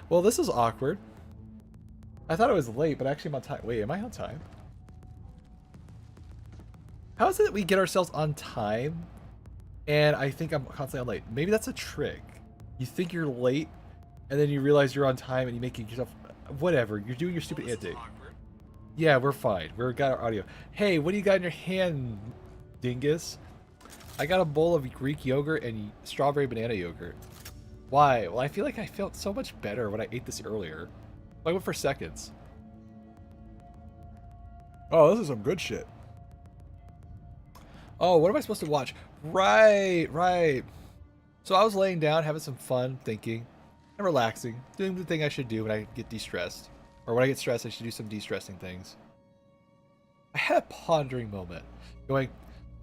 Well, this is awkward. I thought I was late, but actually I'm on time. Wait, am I on time? How is it that we get ourselves on time, and I think I'm constantly on late? Maybe that's a trick. You think you're late, and then you realize you're on time, and you make yourself... Whatever, you're doing your stupid antic. Yeah, we're fine. We've got our audio. Hey, what do you got in your hand, dingus? I got a bowl of Greek yogurt and strawberry banana yogurt. Why? Well, I feel like I felt so much better when I ate this earlier. I went for seconds. Oh, this is some good shit. Oh, what am I supposed to watch? Right, right. So I was laying down, having some fun, thinking, and relaxing, doing the thing I should do when I get de-stressed. Or when I get stressed, I should do some de-stressing things. I had a pondering moment, going,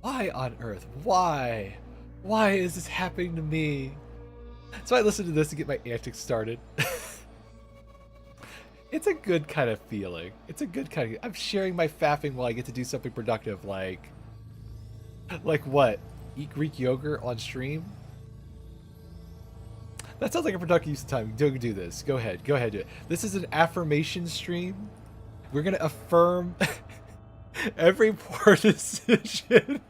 why on earth? Why? Why is this happening to me? So I listened to this to get my antics started. It's a good kind of feeling. It's a good kind of... I'm sharing my faffing while I get to do something productive, like what? Eat Greek yogurt on stream? That sounds like a productive use of time. Don't do this. Go ahead. Go ahead. Do it. This is an affirmation stream. We're going to affirm every poor decision.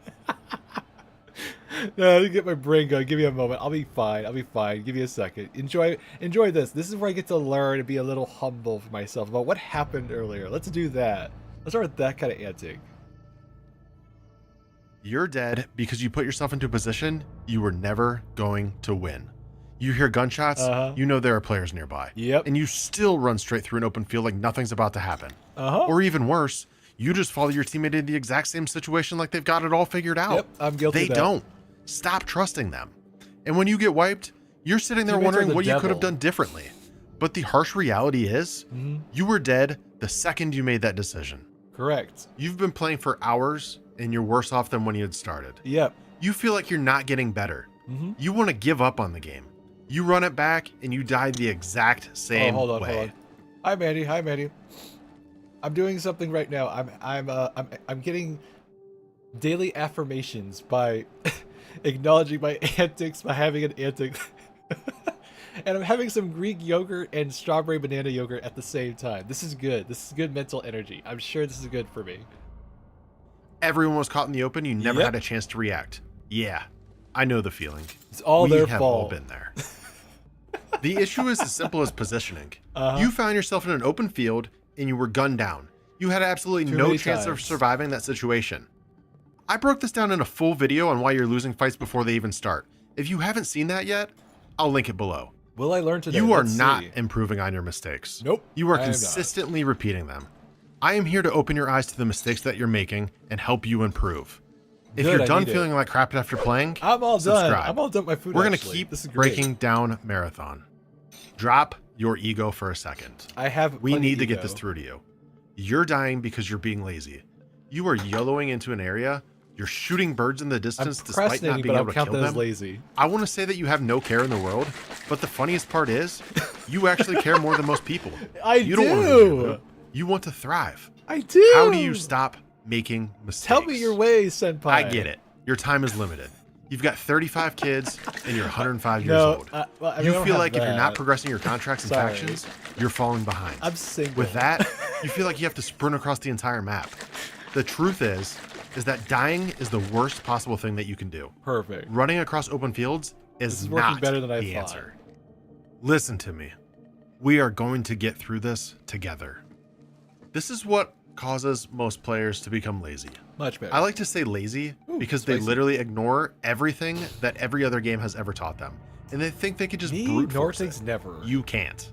No, let me get my brain going. Give me a moment. I'll be fine. I'll be fine. Give me a second. Enjoy this. This is where I get to learn and be a little humble for myself about what happened earlier. Let's do that. Let's start with that kind of antic. You're dead because you put yourself into a position you were never going to win. You hear gunshots, you know there are players nearby. Yep. And you still run straight through an open field like nothing's about to happen. Or Or even worse, you just follow your teammate into the exact same situation like they've got it all figured out. Yep, I'm guilty of that. They don't. Stop trusting them. And when you get wiped, you're sitting there wondering what you could have done differently. But the harsh reality is, you were dead the second you made that decision. Correct. You've been playing for hours, and you're worse off than when you had started. Yep. You feel like you're not getting better. You want to give up on the game. You run it back, and you die the exact same way. Hold on. Hi, Mandy. Hi, Mandy. I'm doing something right now. I'm getting daily affirmations by acknowledging my antics, by having an antic. And I'm having some Greek yogurt and strawberry banana yogurt at the same time. This is good. This is good mental energy. I'm sure this is good for me. Everyone was caught in the open. You never had a chance to react. Yeah, I know the feeling. It's all their fault. We have all been there. The issue is as simple as positioning. You found yourself in an open field and you were gunned down. You had absolutely no chance of surviving that situation. I broke this down in a full video on why you're losing fights before they even start. If you haven't seen that yet, I'll link it below. Will I learn today? You are not improving on your mistakes. Nope. You are consistently repeating them. I am here to open your eyes to the mistakes that you're making and help you improve. If you're done feeling like crap after playing, I'm all subscribe. done. I'm all done with my food. We're going to keep breaking down marathon. Drop your ego for a second. We need to get this through to you. You're dying because you're being lazy. You are YOLOing into an area. You're shooting birds in the distance despite not being able to kill them. Lazy. I want to say that you have no care in the world, but the funniest part is you actually care more than most people. You don't want to. You want to thrive. I do. How do you stop making mistakes? Tell me your ways, senpai. I get it. Your time is limited. You've got 35 kids and you're 105 years old. You feel like if you're not progressing your contracts and factions, you're falling behind. I'm single. With that, you feel like you have to sprint across the entire map. The truth is that dying is the worst possible thing that you can do. Perfect. Running across open fields is not better than the answer. Listen to me. We are going to get through this together. This is what causes most players to become lazy. Much better. I like to say lazy because they literally ignore everything that every other game has ever taught them. And they think they could just brute force it. Never. You can't.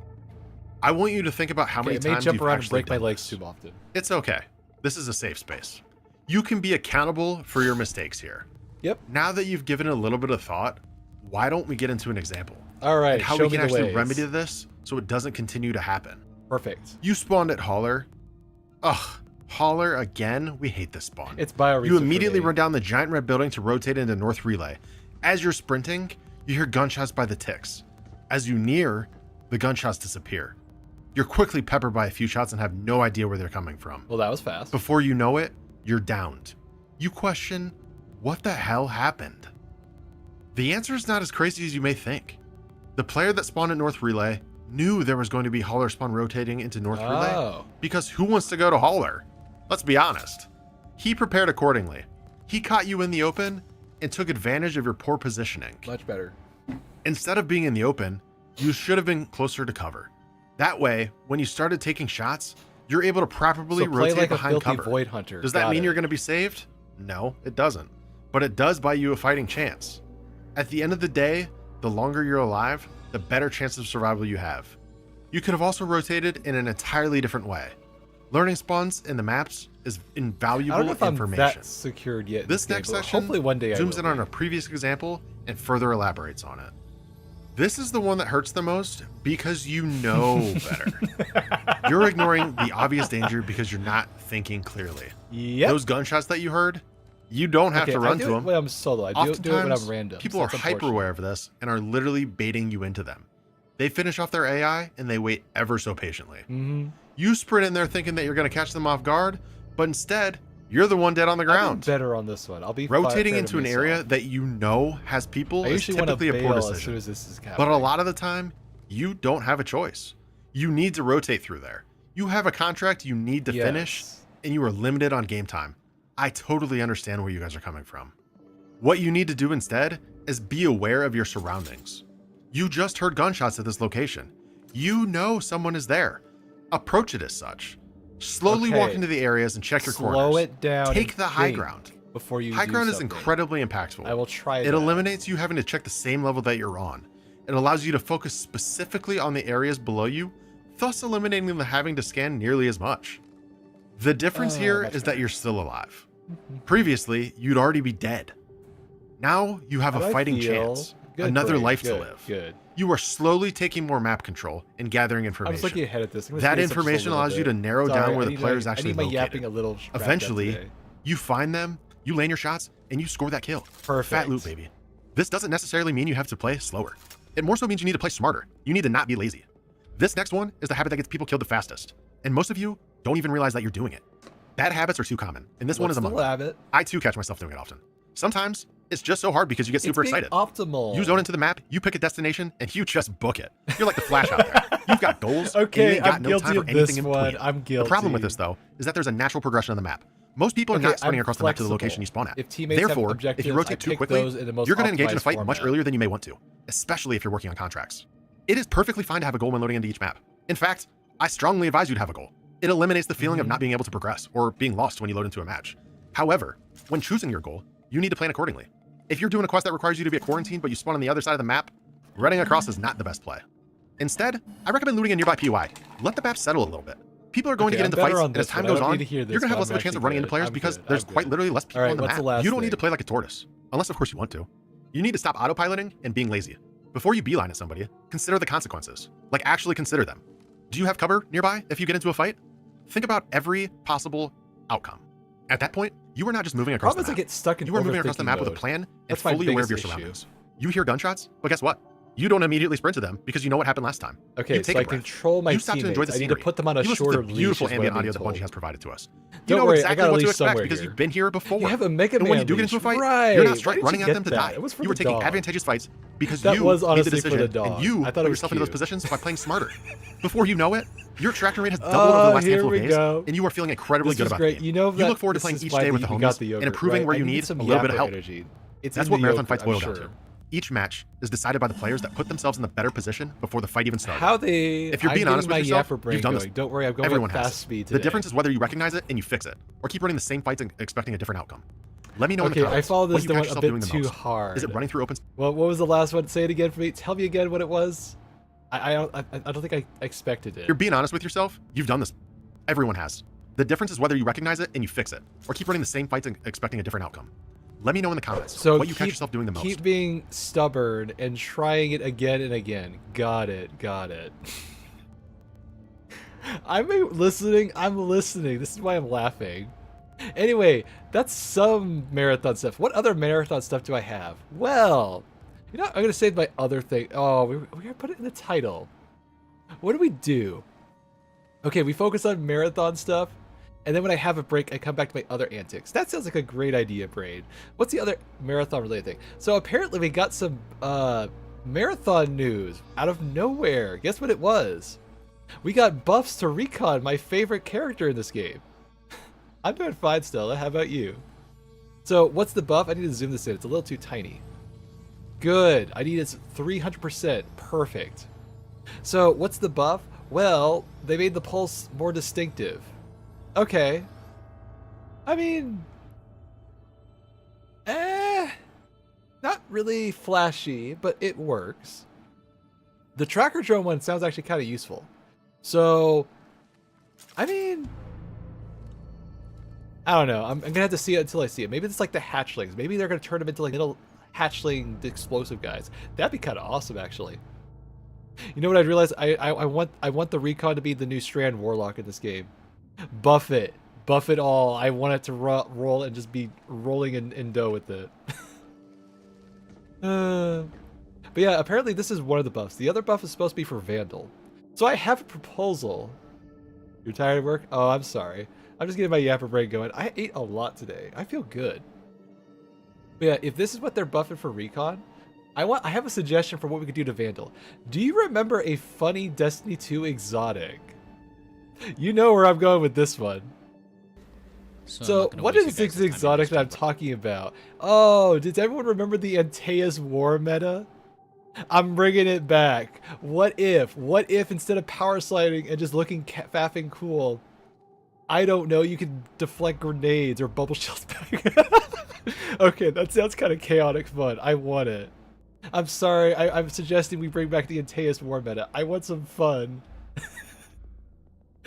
I want you to think about how many times jump you've around actually and break my done legs this. too often. It's okay. This is a safe space. You can be accountable for your mistakes here. Yep. Now that you've given a little bit of thought, why don't we get into an example? All right. And how we can actually remedy this so it doesn't continue to happen. Perfect. You spawned at Hauler. Ugh, Hauler again? We hate this spawn. It's bio. You immediately run down the giant red building to rotate into North Relay. As you're sprinting, you hear gunshots by the ticks. As you near, the gunshots disappear. You're quickly peppered by a few shots and have no idea where they're coming from. Well, that was fast. Before you know it, you're downed. You question, what the hell happened? The answer is not as crazy as you may think. The player that spawned at North Relay knew there was going to be hauler spawn rotating into North Relay Oh. because who wants to go to hauler? Let's be honest. He prepared accordingly. He caught you in the open and took advantage of your poor positioning. Much better. Instead of being in the open, you should have been closer to cover. That way, when you started taking shots, you're able to properly So play rotate like a behind filthy cover. void hunter. Does that Got mean it. you're going to be saved? No, it doesn't. But it does buy you a fighting chance. At the end of the day, the longer you're alive, the better chance of survival you have. You could have also rotated in an entirely different way. Learning spawns in the maps is invaluable I don't know if I'm information. that secured yet. in This game, next but section hopefully one day I zooms will in on be. a previous example and further elaborates on it. This is the one that hurts the most because you know better. You're ignoring the obvious danger because you're not thinking clearly. Yep. Those gunshots that you heard, you don't have to run to them. When I'm solo. I do it when I'm Oftentimes, random. people so are that's hyper unfortunate. aware of this and are literally baiting you into them. They finish off their AI and they wait ever so patiently. Mm-hmm. You sprint in there thinking that you're going to catch them off guard, but instead, you're the one dead on the ground. Better on this one. I'll be Rotating fair into to an myself. area that you know has people I is usually want to typically a poor bail as soon decision. as this is happening. But a lot of the time, you don't have a choice. You need to rotate through there. You have a contract you need to finish, Yes. and you are limited on game time. I totally understand where you guys are coming from. What you need to do instead is be aware of your surroundings. You just heard gunshots at this location. You know someone is there. Approach it as such. Slowly walk Okay. into the areas and check your corners. Slow it down. Take and the high think ground. before you. High do ground is something. incredibly impactful. I will try It that. eliminates you having to check the same level that you're on. It allows you to focus specifically on the areas below you, thus eliminating the having to scan nearly as much. The difference here much is better. that you're still alive. Previously, you'd already be dead. Now you have How do a I fighting feel? chance, Good, another Brady. life Good, to live. Good. You are slowly taking more map control and gathering I was information. looking ahead at this. I'm gonna That speed this up just a information little allows you bit. to narrow Sorry, down where I the need player my- is actually I need my located. yapping a little. wrapped up Eventually, today. you find them, you land your shots, and you score that kill. Perfect. Fat loot, baby. This doesn't necessarily mean you have to play slower. It more so means you need to play smarter. You need to not be lazy. This next one is the habit that gets people killed the fastest. And most of you don't even realize that you're doing it. Bad habits are too common, and this one is What's among the them. habit? I too catch myself doing it often. Sometimes it's just so hard because you get super It's being excited. Optimal. You zone into the map, you pick a destination, and you just book it. You're like the Flash out there. You've got goals. and you Okay, ain't got I'm no guilty time for of anything this in one. between. I'm guilty. The problem with this, though, is that there's a natural progression on the map. Most people are Okay, not sprinting I'm across the map to the flexible. location you spawn at. If teammates have Therefore, if objectives, you I rotate too pick quickly, those in the most you're going to engage in a optimized fight much format. earlier than you may want to, especially if you're working on contracts. It is perfectly fine to have a goal when loading into each map. In fact, I strongly advise you to have a goal. It eliminates the feeling of not being able to progress or being lost when you load into a match. However, when choosing your goal, you need to plan accordingly. If you're doing a quest that requires you to be at quarantine but you spawn on the other side of the map, running across is not the best play. Instead, I recommend looting a nearby POI. Let the map settle a little bit. People are going Okay, to get I'm into better fights, on and as this time one. I goes don't on, need to hear you're this, going to have but less of a I'm chance of actually running into good. players I'm because good. there's I'm quite good. literally less people All right, on the what's map. the last You don't need to thing? play like a tortoise, unless of course you want to. You need to stop autopiloting and being lazy. Before you beeline at somebody, consider the consequences. Like actually consider them. Do you have cover nearby if you get into a fight? Think about every possible outcome. At that point, you are not just moving across the Problem is I map. get stuck in You are moving across the overthinking map with a mode. plan and That's my fully aware of your biggest issue. surroundings. You hear gunshots, but guess what? You don't immediately sprint to them because you know what happened last time. Okay, You take so a I breath. control my You stop to teammates. enjoy the I need to scenery. put them on a You listen to shorter the beautiful leash is what ambient I'm audio being that Bungie told. has provided to us. You Don't know worry, I exactly got a what to leash expect somewhere because here. you've been here before. You have a Mega And when Man you do get into a leash. fight, Right. you're not Why straight did running you at get them to that? die. It was for You were the taking dog. advantageous fights because That you was made the honestly for the decision dog. and you I thought put it was yourself into those cute. positions by playing smarter. Before you know it, your extraction rate has doubled over the last here handful of we days, go. and you are feeling incredibly This good is about great. the game. You know You that look forward to this playing is each why day with the you got homies the yogurt, and improving right? where I you need need some a little bit of yapper help. energy. It's That's in what the marathon yogurt, fights I'm boil sure. down to. Each match is decided by the players that put themselves in the better position before the fight even started. How they? If you're I'm being honest getting with my yourself, yapper brain you've done this. going. Don't worry, I'm going Everyone at has. fast speed today. The difference is whether you recognize it and you fix it, or keep running the same fights and expecting a different outcome. Let me know in the Okay, I comments follow what this you the catch one a yourself bit doing the too most. hard. Is it running through open? What was the last one? Say it again for me. Tell me again what it was. I don't think I expected it. You're being honest with yourself. You've done this. Everyone has. The difference is whether you recognize it and you fix it, or keep running the same fights and expecting a different outcome. Let me know in the comments So what you catch yourself doing the most. Keep being stubborn and trying it again and again. Got it. Got it. I'm listening. This is why I'm laughing. Anyway, that's some marathon stuff. What other marathon stuff do I have? Well, you know, I'm going to save my other thing. Oh, we're going to put it in the title. What do we do? Okay, we focus on marathon stuff. And then when I have a break, I come back to my other antics. That sounds like a great idea, Braid. What's the other marathon related thing? So apparently we got some Marathon news out of nowhere. Guess what it was? We got buffs to Recon, my favorite character in this game. I'm doing fine, Stella. How about you? So what's the buff? I need to zoom this in. It's a little too tiny. Good. I need it 300%. Perfect. So what's the buff? Well, they made the pulse more distinctive. Okay. I mean, not really flashy, but it works. The tracker drone one sounds actually kind of useful. So, I mean, I don't know. I'm gonna have to see it until I see it. Maybe it's like the hatchlings. Maybe they're gonna turn them into like little hatchling explosive guys. That'd be kind of awesome, actually. You know what I realized? I want the Recon to be the new Strand Warlock in this game. Buff it all. I want it to roll and just be rolling in dough with it. But yeah, apparently this is one of the buffs. The other buff is supposed to be for Vandal. So I have a proposal. You're tired of work? Oh, I'm sorry. I'm just getting my yapper brain going. I ate a lot today. I feel good. But yeah, if this is what they're buffing for Recon, I have a suggestion for what we could do to Vandal. Do you remember a funny Destiny 2 exotic? You know where I'm going with this one. So what is this exotic that I'm talking about? Oh, did everyone remember the Antaeus War meta? I'm bringing it back. What if instead of power sliding and just looking faffing cool, I don't know, you could deflect grenades or bubble shields back? Okay, that sounds kind of chaotic fun. I want it. I'm sorry, I'm suggesting we bring back the Antaeus War meta. I want some fun.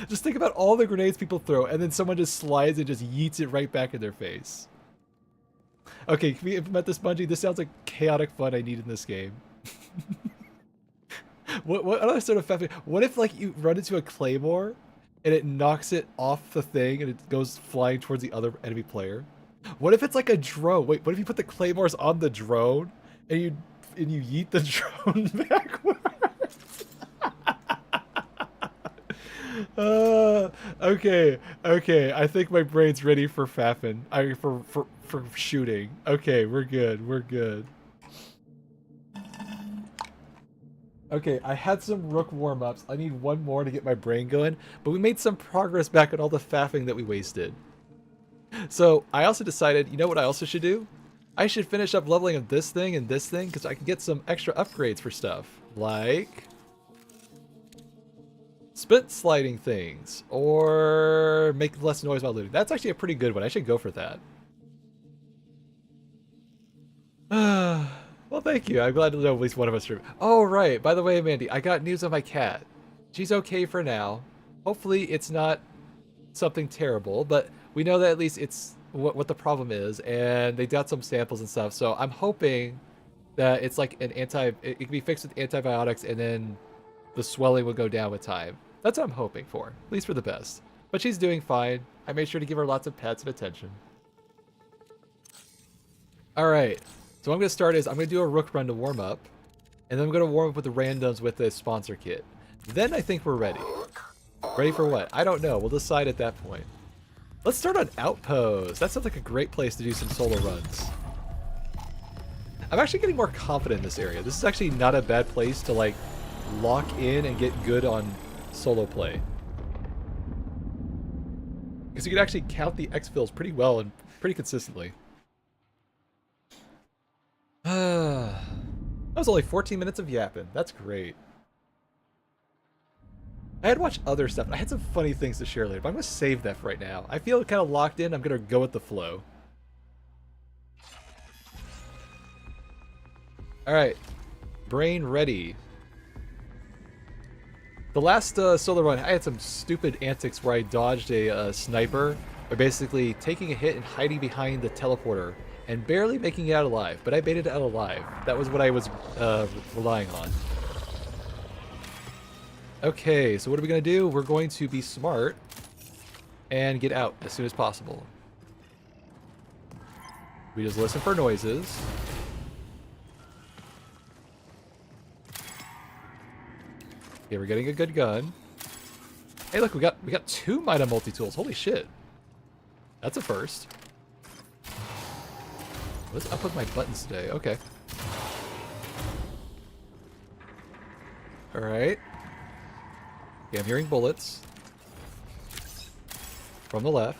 Just think about all the grenades people throw, and then someone just slides and just yeets it right back in their face. Okay, can we implement this, Bungie? This sounds like chaotic fun I need in this game. What other sort of faffing? What if like you run into a claymore and it knocks it off the thing and it goes flying towards the other enemy player? What if it's like a drone? Wait, what if you put the claymores on the drone and you yeet the drone backwards? Okay. I think my brain's ready for faffing. For shooting. Okay, we're good. Okay, I had some Rook warm-ups. I need one more to get my brain going, but we made some progress back on all the faffing that we wasted. So I also decided, you know what I also should do? I should finish up leveling up this thing and this thing, because I can get some extra upgrades for stuff. Like split sliding things, or make less noise while looting. That's actually a pretty good one. I should go for that. Well, thank you. I'm glad to know at least one of us stream. Oh, right. By the way, Mandy, I got news on my cat. She's okay for now. Hopefully it's not something terrible, but we know that at least it's what the problem is, and they got some samples and stuff, so I'm hoping that it's like it can be fixed with antibiotics, and then the swelling will go down with time. That's what I'm hoping for, at least for the best. But she's doing fine. I made sure to give her lots of pets and attention. Alright, so what I'm going to start is I'm going to do a Rook run to warm up, and then I'm going to warm up with the randoms with the sponsor kit. Then I think we're ready. Ready for what? I don't know. We'll decide at that point. Let's start on Outpost. That sounds like a great place to do some solo runs. I'm actually getting more confident in this area. This is actually not a bad place to like lock in and get good on solo play. Because you can actually count the exfils pretty well and pretty consistently. That was only 14 minutes of yapping. That's great. I had watched other stuff. I had some funny things to share later, but I'm going to save that for right now. I feel kind of locked in. I'm going to go with the flow. Alright. Brain ready. The last solo run, I had some stupid antics where I dodged a sniper by basically taking a hit and hiding behind the teleporter and barely making it out alive, but I made it out alive. That was what I was relying on. Okay, so what are we going to do? We're going to be smart and get out as soon as possible. We just listen for noises. Okay, we're getting a good gun. Hey, look, we got 2 Mida multi-tools. Holy shit. That's a first. What's up with my buttons today? Okay. Alright. Okay, I'm hearing bullets. From the left.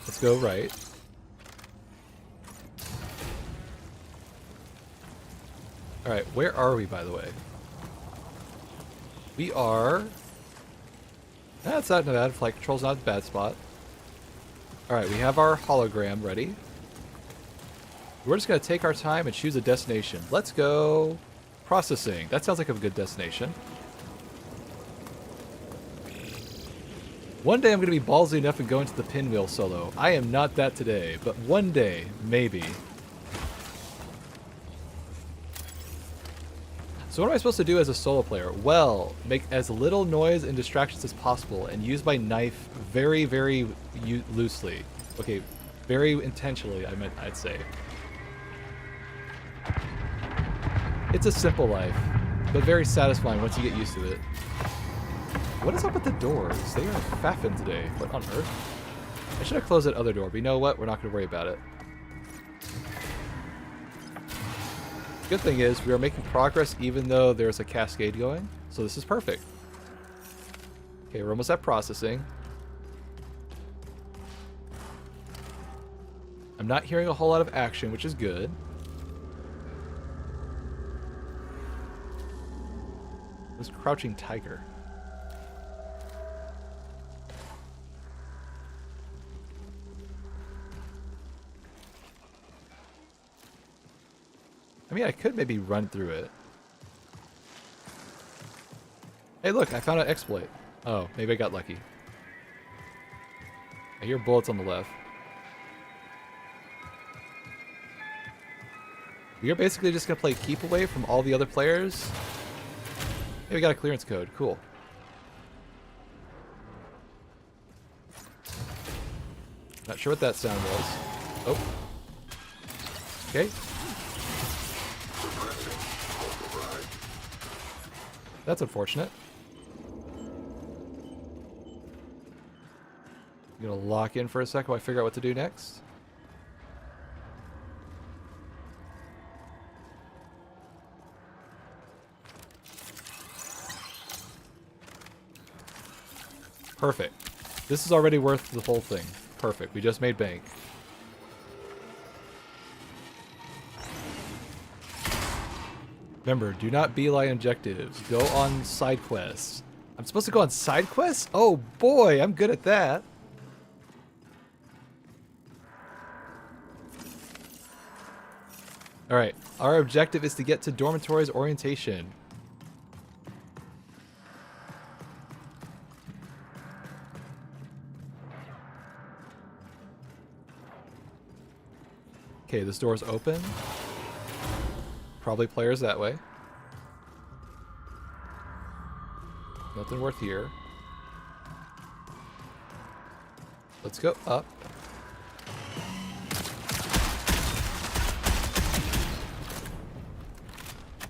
Let's go right. Alright, where are we, by the way? We are... That's not bad. Flight control's not a bad spot. Alright, we have our hologram ready. We're just going to take our time and choose a destination. Let's go... Processing. That sounds like a good destination. One day I'm going to be ballsy enough and go into the pinwheel solo. I am not that today, but one day, maybe. So what am I supposed to do as a solo player? Well, make as little noise and distractions as possible and use my knife very, very loosely. Okay, very intentionally, I'd say. It's a simple life, but very satisfying once you get used to it. What is up with the doors? They are faffing today. What on earth? I should have closed that other door, but you know what? We're not going to worry about it. Good thing is, we are making progress even though there's a cascade going, so this is perfect. Okay, we're almost at processing. I'm not hearing a whole lot of action, which is good. This crouching tiger. I mean, I could maybe run through it. Hey, look, I found an exploit. Oh, maybe I got lucky. I hear bullets on the left. We are basically just going to play keep away from all the other players. Hey, we got a clearance code. Cool. Not sure what that sound was. Oh. Okay. That's unfortunate. I'm gonna lock in for a second while I figure out what to do next. Perfect. This is already worth the whole thing. Perfect. We just made bank. Remember, do not beeline objectives. Go on side quests. I'm supposed to go on side quests? Oh boy, I'm good at that. Alright, our objective is to get to dormitory's orientation. Okay, this door's open. Probably players that way. Nothing worth here. Let's go up.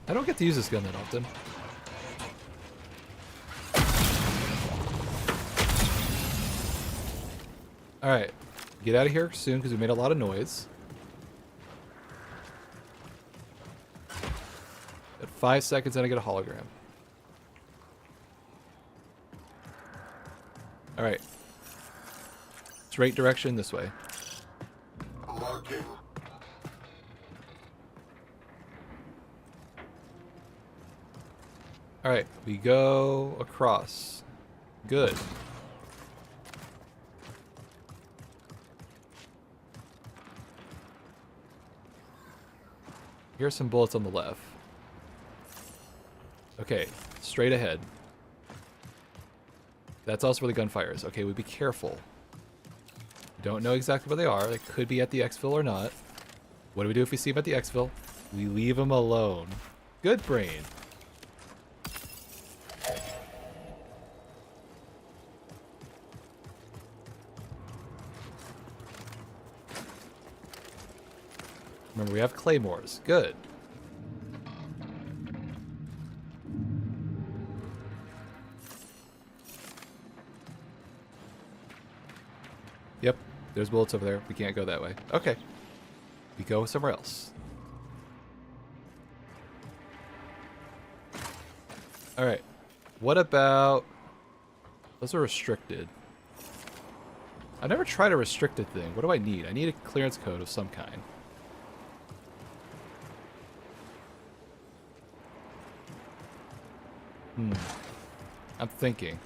I don't get to use this gun that often. Alright. Get out of here soon because we made a lot of noise. At 5 seconds, and I get a hologram. Alright. Straight direction this way. Marking. Alright, we go across. Good. Here's some bullets on the left. Okay, straight ahead. That's also where the gunfire is. Okay, we be careful. Don't know exactly where they are. They could be at the exfil or not. What do we do if we see them at the exfil? We leave them alone. Good brain. Remember, we have claymores. Good. Yep, there's bullets over there. We can't go that way. Okay. We go somewhere else. Alright. What about... Those are restricted. I never tried a restricted thing. What do I need? I need a clearance code of some kind. I'm thinking.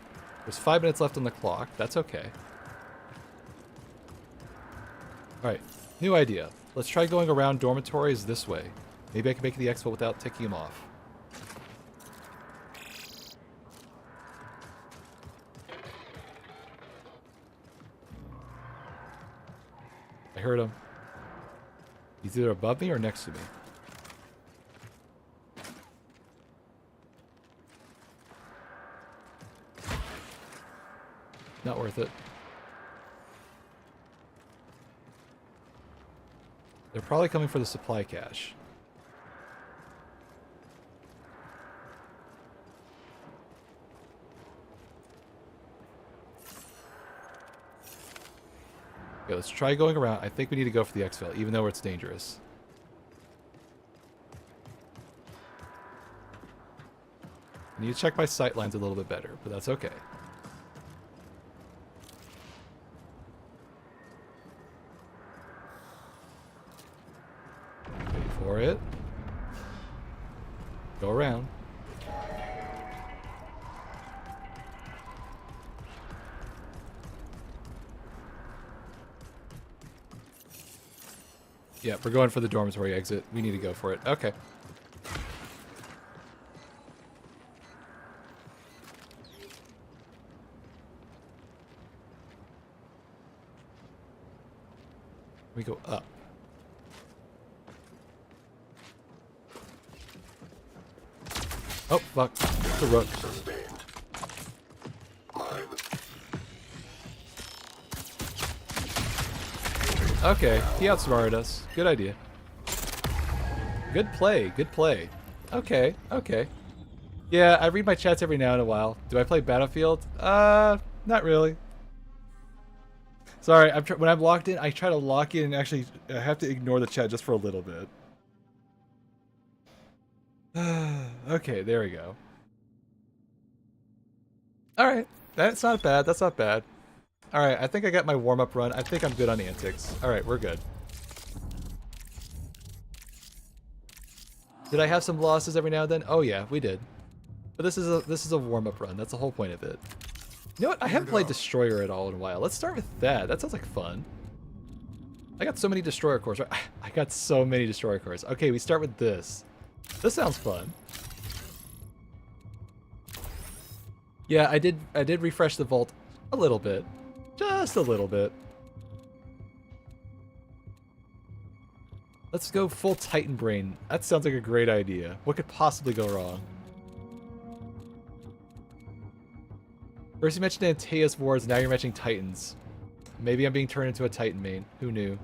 There's 5 minutes left on the clock. That's okay. Alright. New idea. Let's try going around dormitories this way. Maybe I can make the expo without ticking them off. I heard him. He's either above me or next to me. Not worth it. They're probably coming for the supply cache. Okay, let's try going around. I think we need to go for the exfil, even though it's dangerous. I need to check my sight lines a little bit better, but that's okay. Wait for it. Go around. Yeah, we're going for the dormitory exit. We need to go for it. Okay. We go up. Oh, fuck. The rook. Okay, he outsmarted us. Good idea. Good play, good play. Okay, okay. Yeah, I read my chats every now and a while. Do I play Battlefield? Not really. Sorry, when I'm locked in, I try to lock in and actually I have to ignore the chat just for a little bit. Okay, there we go. Alright, that's not bad, that's not bad. Alright, I think I got my warm-up run. I think I'm good on antics. Alright, we're good. Did I have some losses every now and then? Oh yeah, we did. But this is a warm-up run. That's the whole point of it. You know what? I haven't played Destroyer at all in a while. Let's start with that. That sounds like fun. I got so many Destroyer cores. I got so many Destroyer cores. Okay, we start with this. This sounds fun. Yeah, I did refresh the vault a little bit. Just a little bit. Let's go full Titan Brain. That sounds like a great idea. What could possibly go wrong? First you mentioned Antaeus Wards, now you're mentioning Titans. Maybe I'm being turned into a Titan main. Who knew?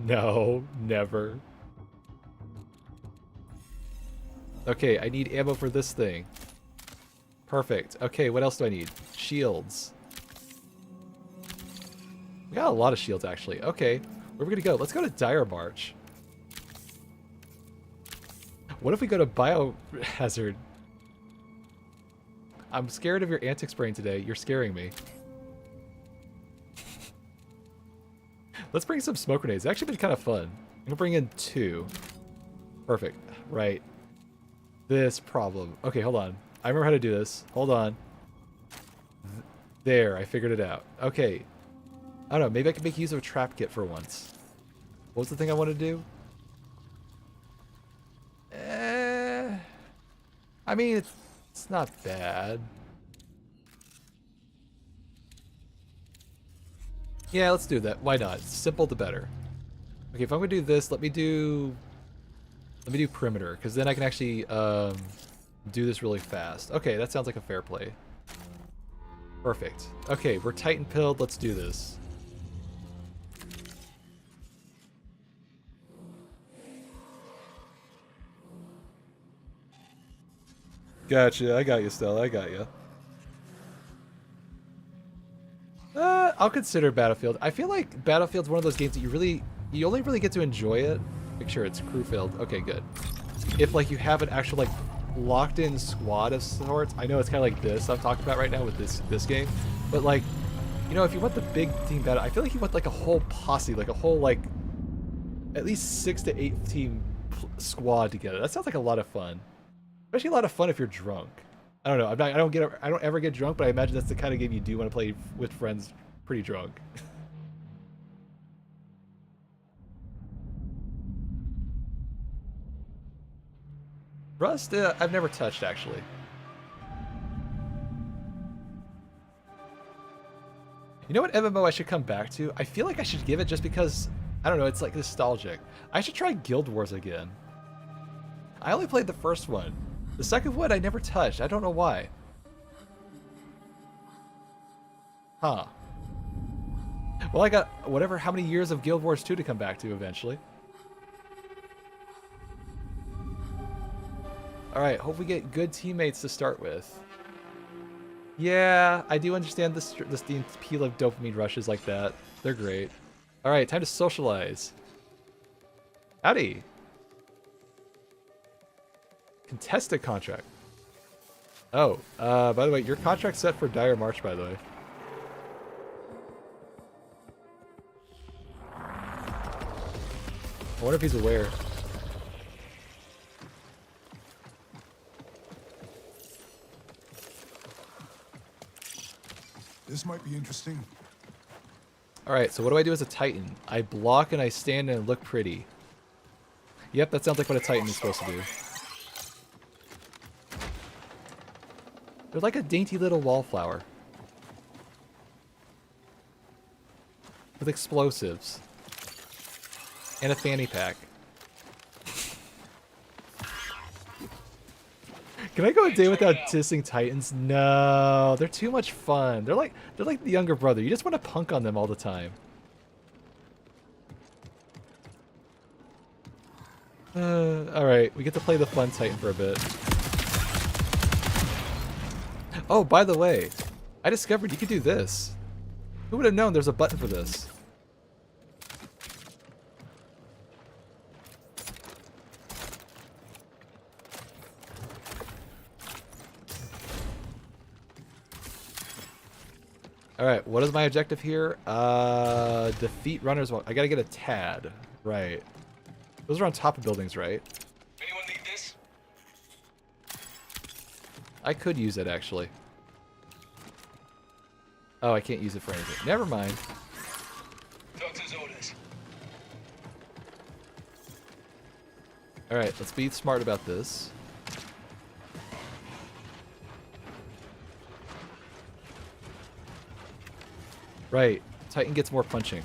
No, never. Okay, I need ammo for this thing. Perfect. Okay, what else do I need? Shields. We got a lot of shields, actually. Okay, where are we gonna go? Let's go to Dire March. What if we go to Biohazard? I'm scared of your antics brain today. You're scaring me. Let's bring some smoke grenades. It's actually been kind of fun. I'm gonna bring in 2. Perfect. Right. This problem. Okay, hold on. I remember how to do this. Hold on. There, I figured it out. Okay. I don't know, maybe I can make use of a trap kit for once. What was the thing I wanted to do? I mean, it's not bad. Yeah, let's do that. Why not? Simple the better. Okay, if I'm gonna do this, let me do perimeter, because then I can actually do this really fast. Okay, that sounds like a fair play. Perfect. Okay, we're Titan pilled. Let's do this. Gotcha. I got you, Stella. I got you. I'll consider Battlefield. I feel like Battlefield's one of those games that you really you only really get to enjoy it. Make sure it's crew filled. Okay, good. If like you have an actual like locked in squad of sorts, I know it's kind of like this I'm talking about right now with this game, but like, you know, if you want the big team battle, I feel like you want like a whole posse, like a whole like at least 6 to 8 team squad together. That sounds like a lot of fun. Especially a lot of fun if you're drunk. I don't know. I don't ever get drunk, but I imagine that's the kind of game you do want to play with friends pretty drunk. Rust, I've never touched actually. You know what MMO I should come back to? I feel like I should give it just because, I don't know, it's like nostalgic. I should try Guild Wars again. I only played the first one. The second one I never touched. I don't know why. Huh. Well, I got whatever, how many years of Guild Wars 2 to come back to eventually. Alright, hope we get good teammates to start with. Yeah, I do understand the appeal of dopamine rushes like that. They're great. Alright, time to socialize. Howdy. Contested contract. Oh, by the way, your contract's set for Dire March, by the way. I wonder if he's aware. This might be interesting. Alright, so what do I do as a Titan? I block and I stand and look pretty. Yep, that sounds like what a Titan is supposed to do. They're like a dainty little wallflower. With explosives. And a fanny pack. Can I go a day without dissing Titans? No, they're too much fun. They're like the younger brother. You just want to punk on them all the time. All right, we get to play the fun Titan for a bit. Oh, by the way, I discovered you could do this. Who would have known there's a button for this? Alright, what is my objective here? Defeat runners. I gotta get a tad. Right. Those are on top of buildings, right? Anyone need this? I could use it, actually. Oh, I can't use it for anything. Never mind. Doctor's orders. Alright, let's be smart about this. Right. Titan gets more punching.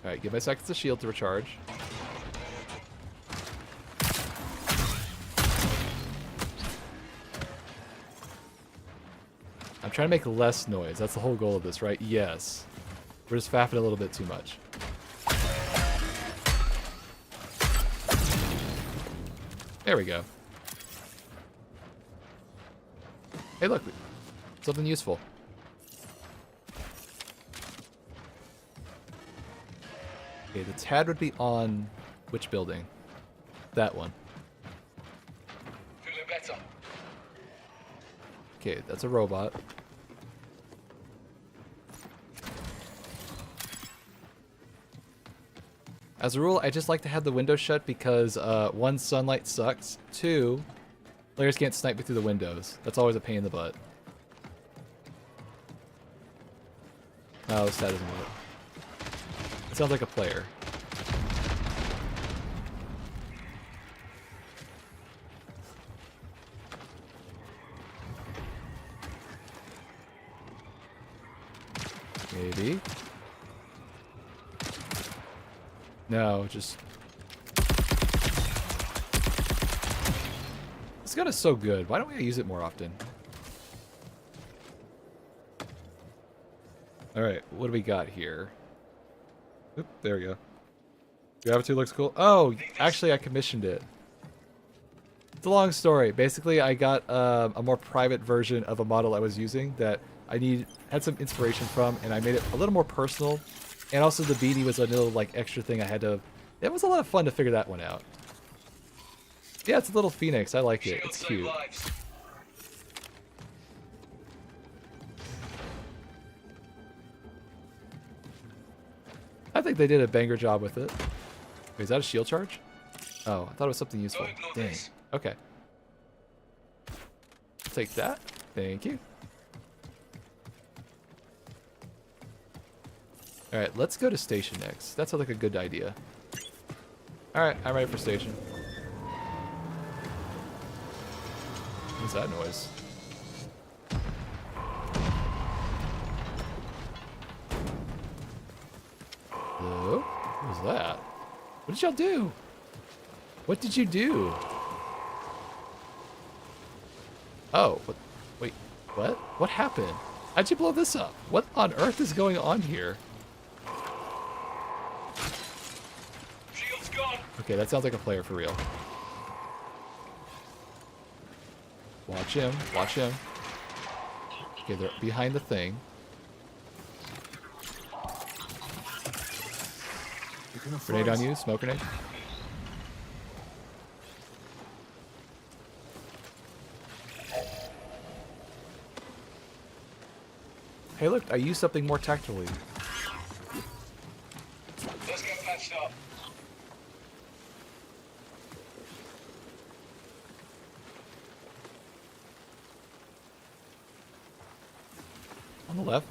Alright, give my seconds of shield to recharge. I'm trying to make less noise. That's the whole goal of this, right? Yes. We're just faffing a little bit too much. There we go. Hey, look. Something useful. Okay, the TAD would be on which building? That one. Feeling better. Okay, that's a robot. As a rule, I just like to have the window shut because, one, sunlight sucks. Two, players can't snipe me through the windows. That's always a pain in the butt. Oh, this doesn't work. It sounds like a player. Maybe. No, just... This gun is so good. Why don't we use it more often? Alright, what do we got here? Oop, there we go. Gravity looks cool. Oh, actually I commissioned it. It's a long story. Basically, I got a more private version of a model I was using that I had some inspiration from, and I made it a little more personal. And also the beanie was a little like extra thing I had to. It was a lot of fun to figure that one out. Yeah, it's a little phoenix. I like it. It's cute. I think they did a banger job with it. Wait, is that a shield charge? Oh, I thought it was something useful. Dang. Okay. Take that. Thank you. Alright, let's go to station next. That sounds like a good idea. Alright, I'm ready for station. What's that noise? Hello? What was that? What did y'all do? What did you do? Oh, what? Wait, what? What happened? How'd you blow this up? What on earth is going on here? Shield's gone. Okay, that sounds like a player for real. Watch him, watch him. Okay, they're behind the thing. Grenade on you, smoke grenade. Hey look, I used something more tactfully. Let's get patched up. On the left.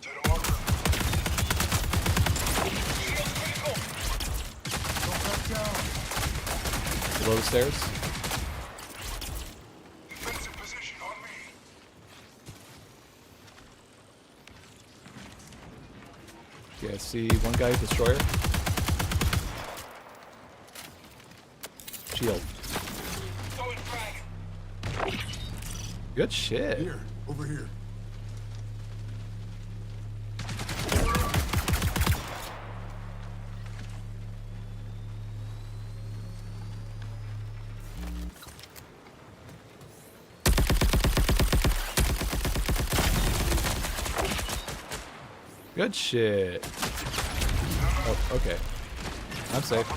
To the marker. Shield's critical. Don't back down. Below the stairs. Defensive position on me. Okay, I see one guy, destroyer. Shield. Throwing frag. Good shit. Here, over here. Good shit. Oh, okay. I'm safe.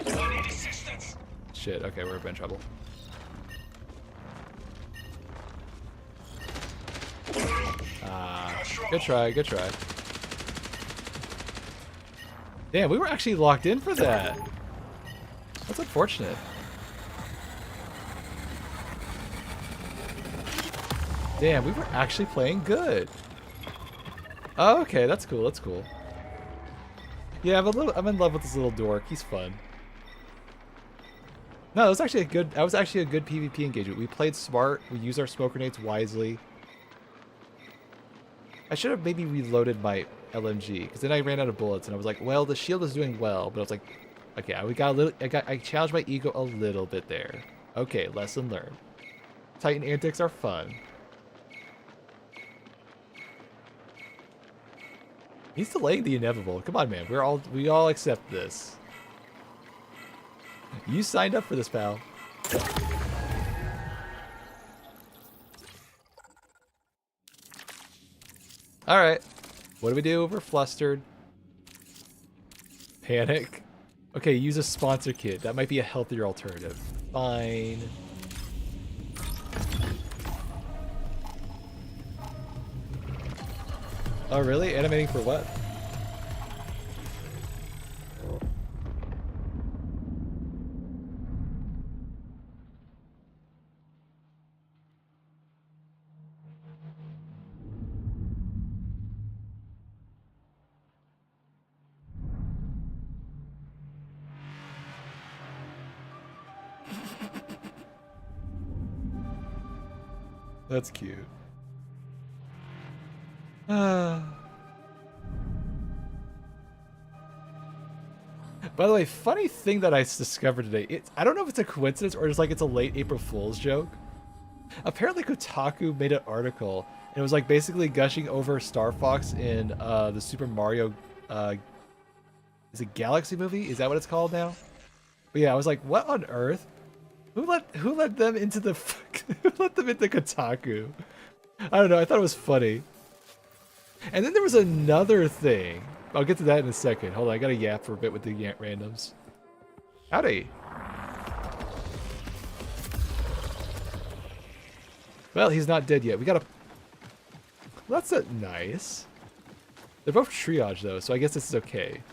I need assistance. Shit, okay, we're in trouble. Good try, good try. Damn, we were actually locked in for that. That's unfortunate. Damn, we were actually playing good. Oh, okay, that's cool, that's cool. Yeah, I'm in love with this little dork. He's fun. No, that was actually a good PvP engagement. We played smart, we used our smoke grenades wisely. I should have maybe reloaded my LMG, because then I ran out of bullets, and I was like, well, the shield is doing well, but I was like, okay, I challenged my ego a little bit there. Okay, lesson learned. Titan antics are fun. He's delaying the inevitable. Come on, man. We all accept this. You signed up for this, pal. All right. What do we do? We're flustered. Panic. Okay, use a sponsor kit. That might be a healthier alternative. Fine. Oh, really? Animating for what? That's cute. By the way, funny thing that I discovered today. I don't know if it's a coincidence or just like it's a late April Fool's joke. Apparently Kotaku made an article and it was like basically gushing over Star Fox in the Super Mario is Is it Galaxy Movie? Is that what it's called now? But yeah, I was like, what on earth? Who let them into the who let them into Kotaku? I don't know. I thought it was funny. And then there was another thing. I'll get to that in a second. Hold on, I gotta yap for a bit with the randoms. Howdy. Well, he's not dead yet. We gotta... Well, that's nice. They're both triage, though, so I guess this is okay.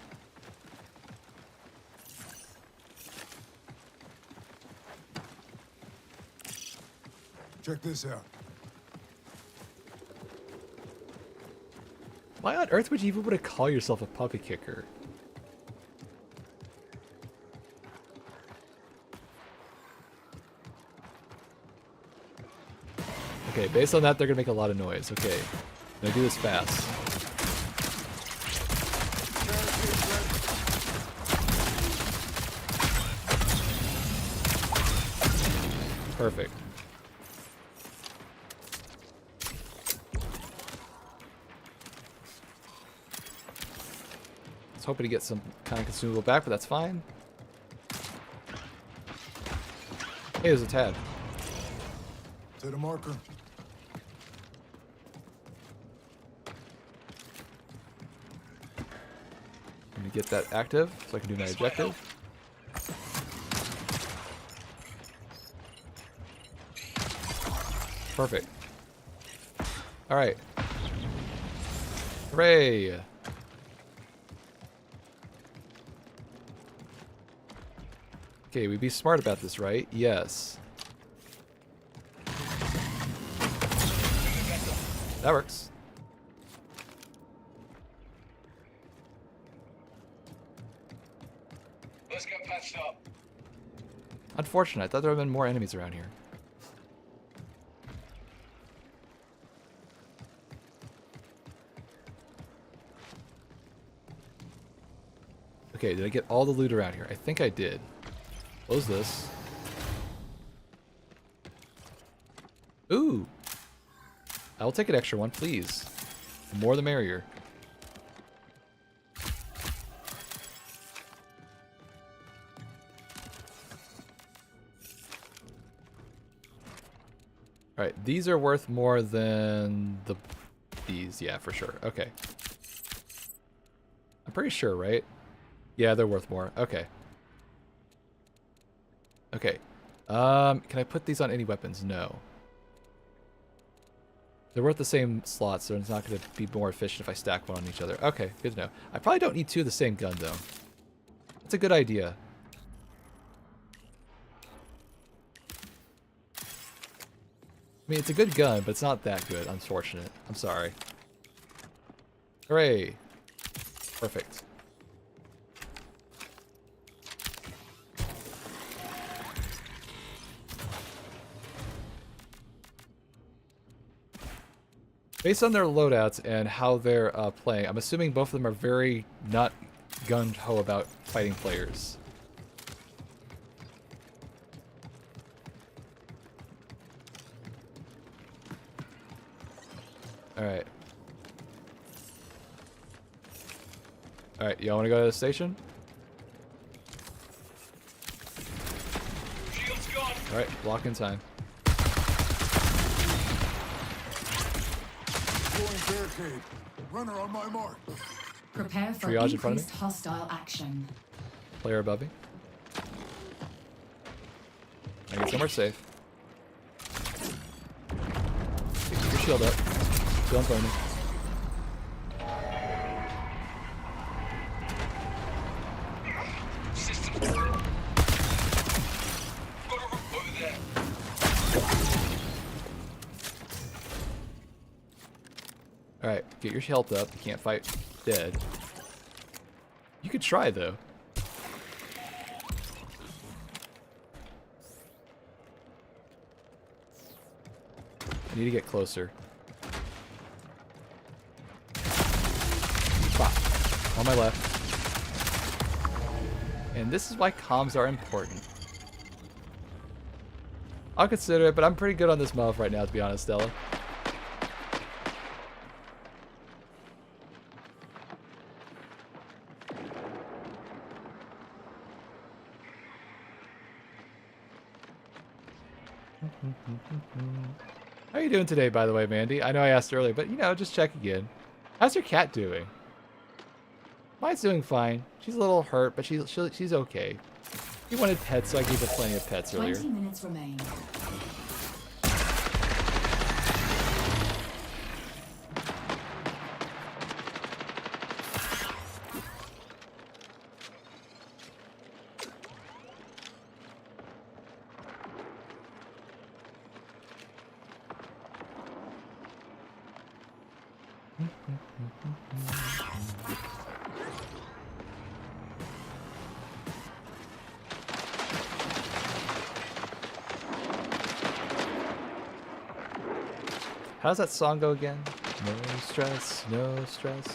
Check this out. Why on earth would you even want to call yourself a puppy kicker? Okay, based on that, they're gonna make a lot of noise. Okay, I'm gonna do this fast. Perfect. I was hoping to get some kind of consumable back, but that's fine. Hey, there's a Tad. To the marker. Let me get that active so I can do my objective. Perfect. Alright. Hooray! Okay, we'd be smart about this, right? Yes. That works. Let's get patched up. Unfortunate. I thought there would have been more enemies around here. Okay, did I get all the loot around here? I think I did. Close this. Ooh! I will take an extra one, please. The more the merrier. Alright, these are worth more than these, yeah, for sure. Okay. I'm pretty sure, right? Yeah, they're worth more. Okay. Okay. Can I put these on any weapons? No. They're worth the same slots, so it's not going to be more efficient if I stack one on each other. Okay, good to know. I probably don't need two of the same gun, though. That's a good idea. I mean, it's a good gun, but it's not that good. Unfortunate. I'm sorry. Hooray. Perfect. Based on their loadouts and how they're playing, I'm assuming both of them are very not gung-ho about fighting players. Alright. Alright, y'all wanna go to the station? Shield's gone. Alright, block in time. Deploying barricade. Runner on my mark. Prepare for Triage in front of increased hostile action. Player above me. I get somewhere safe. Okay, keep your shield up. Still in front of me. System. Over there. Alright, get your health up. You can't fight dead. You could try, though. I need to get closer. Spot. On my left. And this is why comms are important. I'll consider it, but I'm pretty good on this mouth right now, to be honest, Stella. How are you doing today, by the way, Mandy? I know I asked earlier, but, you know, just check again. How's your cat doing? Mine's doing fine. She's a little hurt, but she's okay. He wanted pets, so I gave her plenty of pets earlier. 20 minutes remain. How does that song go again? No stress, no stress. Do,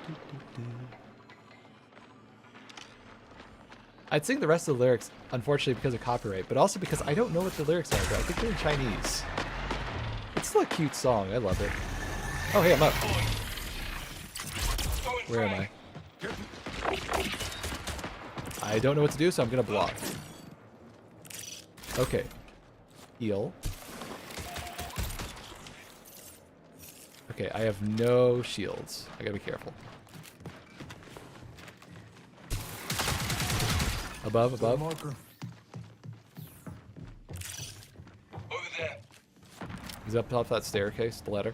do, do, do. I'd sing the rest of the lyrics, unfortunately, because of copyright, but also because I don't know what the lyrics are, but I think they're in Chinese. It's still a cute song. I love it. Oh, hey, I'm up. Where am I? I don't know what to do, so I'm going to block. Okay. Heal. Okay, I have no shields. I gotta be careful. Above, To the above. marker. Over there. He's up off that staircase, the ladder.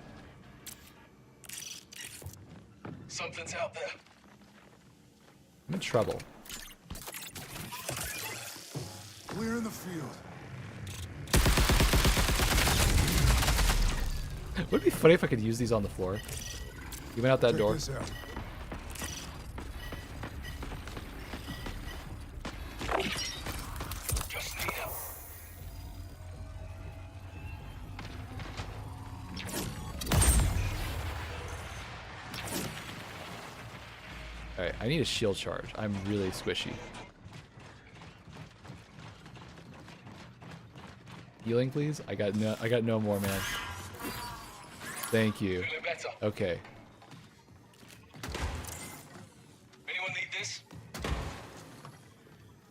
Something's out there. I'm in trouble. Clear in the field. Would it be funny if I could use these on the floor? You went out that Check door. this out. Just need help. Alright, I need a shield charge. I'm really squishy. Healing, please? I got no more, man. Thank you. Feeling better. Okay. Anyone need this?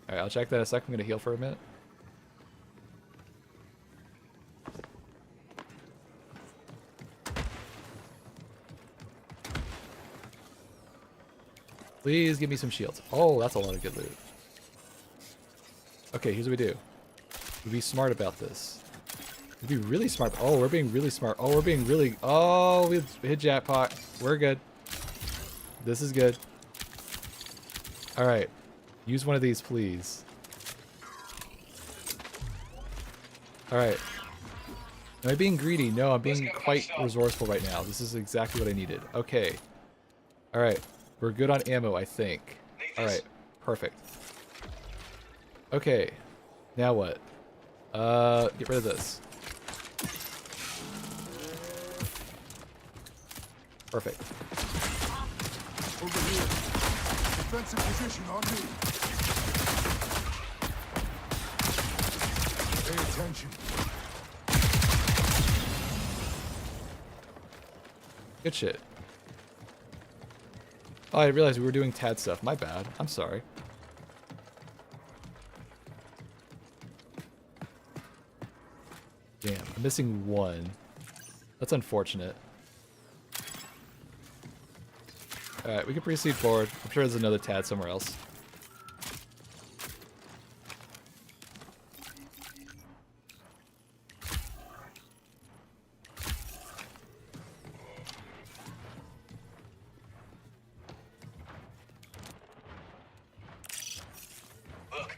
Alright, I'll check that in a sec. I'm gonna heal for a minute. Please give me some shields. Oh, that's a lot of good loot. Okay, here's what we do. We be smart about this. We'd be really smart. Oh, we're being really smart. Oh, we're being really... Oh, we hit jackpot. We're good. This is good. Alright. Use one of these, please. Alright. Am I being greedy? No, I'm being quite resourceful right now. This is exactly what I needed. Okay. Alright. We're good on ammo, I think. Alright. Perfect. Okay. Now what? Get rid of this. Perfect. Over here. Defensive position on me. Pay attention. Good shit. Oh, I realized we were doing Tad stuff. My bad. I'm sorry. Damn, I'm missing one. That's unfortunate. Alright, we can proceed forward. I'm sure there's another Tad somewhere else. Look.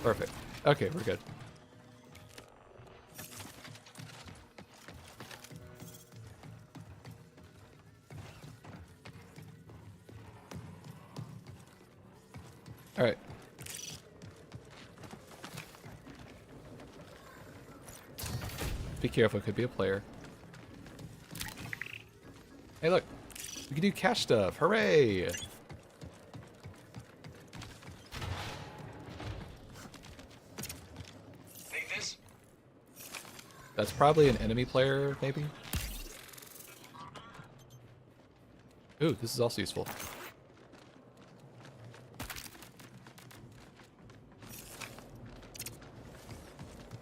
Perfect. Okay, we're good. Alright. Be careful, it could be a player. Hey look! We can do cash stuff! Hooray! Need this? That's probably an enemy player, maybe? Ooh, this is also useful.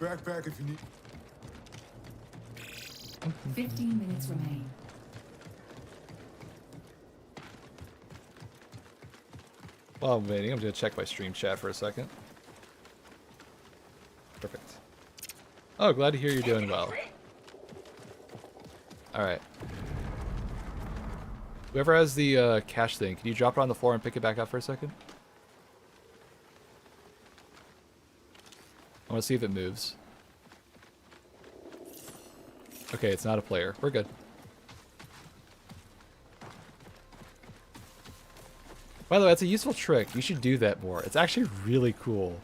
Backpack if you need. 15 minutes remain. While I'm waiting, I'm going to check my stream chat for a second. Perfect. Oh, glad to hear you're doing well. Alright. Whoever has the cash thing, can you drop it on the floor and pick it back up for a second? I want to see if it moves. Okay, it's not a player. We're good. By the way, that's a useful trick. You should do that more. It's actually really cool.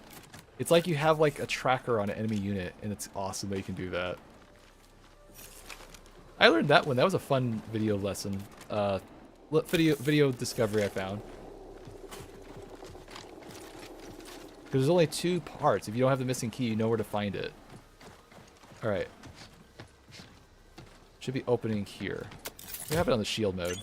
It's like you have like a tracker on an enemy unit, and it's awesome that you can do that. I learned that one. That was a fun video lesson. Video discovery I found. Because there's only 2 parts. If you don't have the missing key, you know where to find it. Alright. Should be opening here. We have it on the shield mode.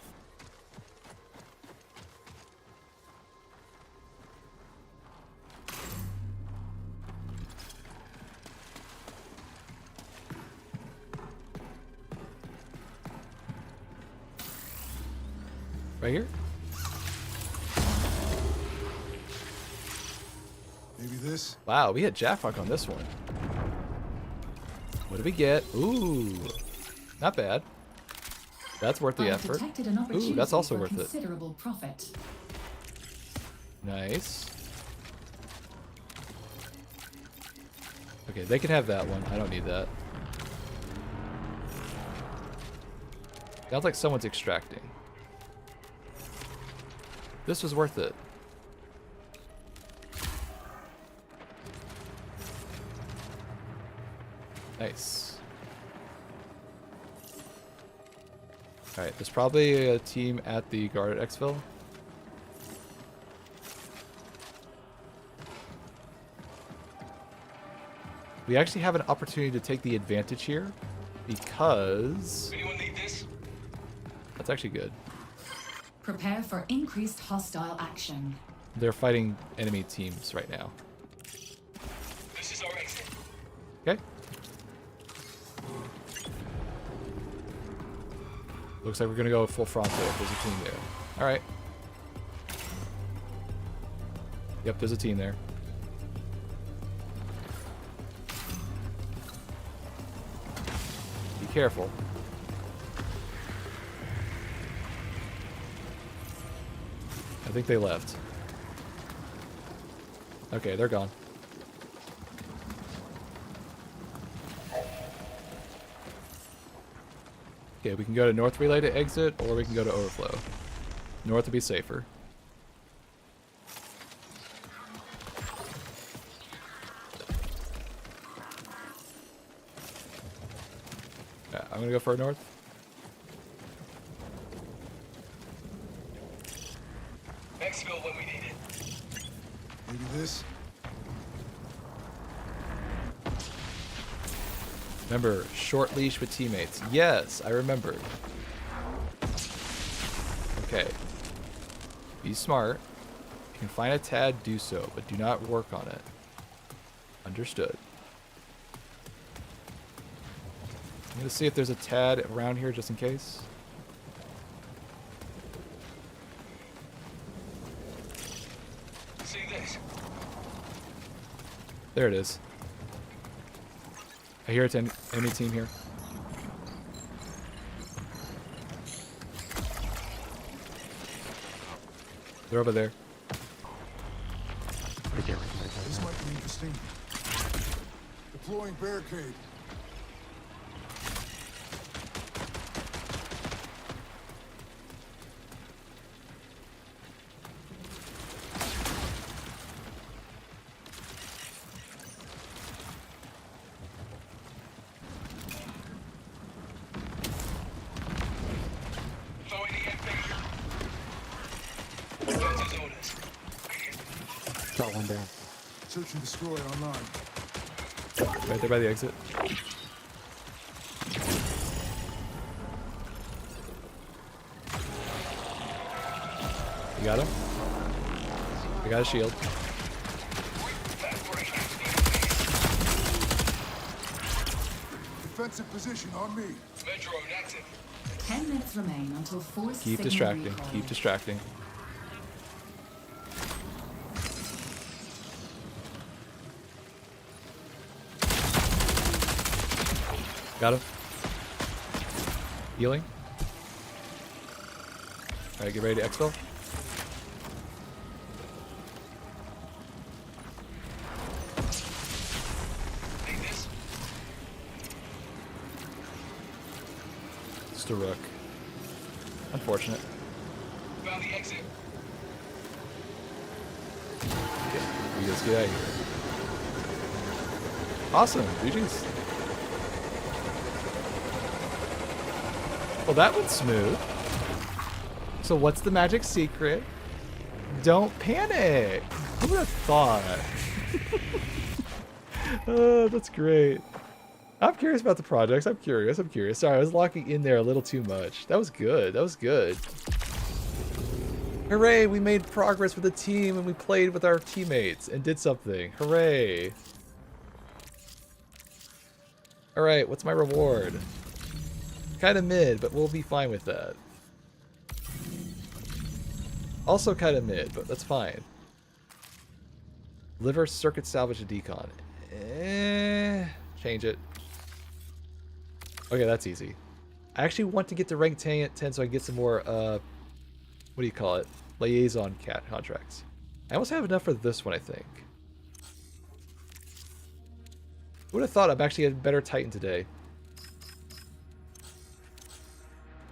Right here? Maybe this. Wow, we hit jackpot on this one. What did we get? Ooh, not bad. That's worth the effort. Detected an Ooh, that's also for worth it. considerable profit. Nice. Okay, they can have that one. I don't need that. Sounds like someone's extracting. This was worth it. Nice. Alright, there's probably a team at the guard at Xville. We actually have an opportunity to take the advantage here because Anyone need this? that's actually good. Prepare for increased hostile action. They're fighting enemy teams right now. This is our exit. Okay. Looks like we're gonna go full frontal if there's a team there. Alright. Yep, there's a team there. Be careful. I think they left. Okay, they're gone. Okay, we can go to north relay to exit, or we can go to overflow. North would be safer. Yeah, I'm gonna go for north. Exfil when we need it. Maybe this. Remember, short leash with teammates. Yes, I remembered. Okay. Be smart. If you can find a tad, do so, but do not work on it. Understood. I'm gonna see if there's a tad around here just in case. See this? There it is. I hear it's an enemy team here. They're over there. This might be interesting. Deploying barricade. Throwing the invader. Defense's orders. Got one down. Search and destroy online. Right there by the exit. You got him? I got a shield. defensive position on me. Metro active. 10 minutes remain until force Keep signal distracting. recall. Keep distracting. Got him. Healing. Alright, get ready to exfil. Take this. Just a rook. Unfortunate. Found the exit. Yeah, we just get out of here. Awesome, GG's. Well, that went smooth. So what's the magic secret? Don't panic. Who would have thought? That's great. I'm curious about the projects. I'm curious. Sorry, I was locking in there a little too much. That was good. Hooray, we made progress with the team and we played with our teammates and did something. Hooray. Alright, what's my reward? Kind of mid, but we'll be fine with that. Also kind of mid, but that's fine. Liver circuit salvage and decon. Change it. Okay, that's easy. I actually want to get to rank 10 so I can get some more, what do you call it? Liaison cat contracts. I almost have enough for this one, I think. Who would have thought I'm actually a better Titan today?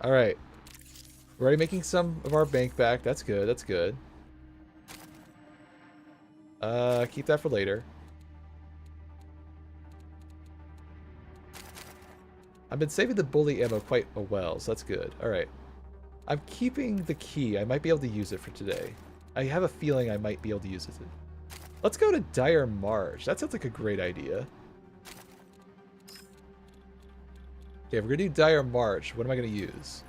Alright. We're already making some of our bank back. That's good, that's good. Keep that for later. I've been saving the bully ammo quite well, so that's good. Alright. I'm keeping the key. I might be able to use it for today. I have a feeling I might be able to use it. Let's go to Dire March. That sounds like a great idea. Okay, if we're gonna do Dire March, what am I gonna use?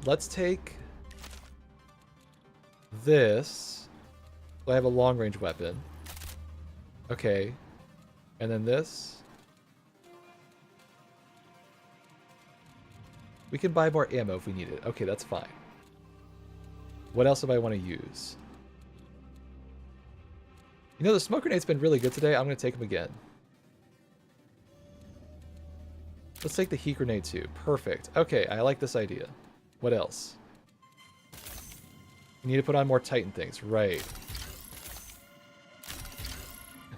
Let's take this. So I have a long range weapon. Okay. And then this. We can buy more ammo if we need it. Okay, that's fine. What else do I want to use? You know, the smoke grenade's been really good today. I'm going to take them again. Let's take the heat grenade too. Perfect. Okay, I like this idea. What else? We need to put on more Titan things. Right.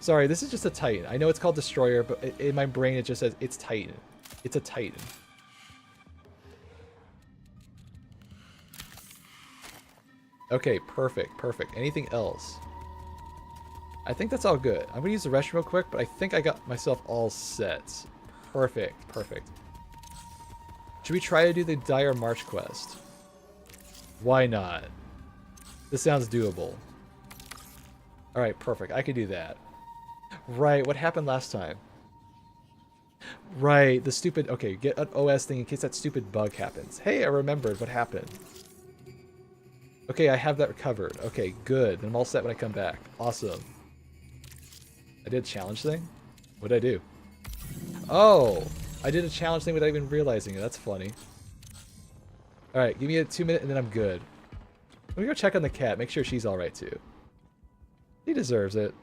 Sorry, this is just a Titan. I know it's called Destroyer, but in my brain it just says it's Titan. It's a Titan. Okay, perfect, perfect. Anything else? I think that's all good. I'm gonna use the restroom real quick, but I think I got myself all set. Perfect, perfect. Should we try to do the Dire March quest? Why not? This sounds doable. Alright, perfect. I could do that. Right, what happened last time? Right, the stupid... Okay, get an OS thing in case that stupid bug happens. Hey, I remembered what happened. Okay, I have that covered. Okay, good. Then I'm all set when I come back. Awesome. I did a challenge thing? What did I do? Oh! I did a challenge thing without even realizing it. That's funny. Alright, give me a 2 minute and then I'm good. Let me go check on the cat. Make sure she's alright too. He deserves it.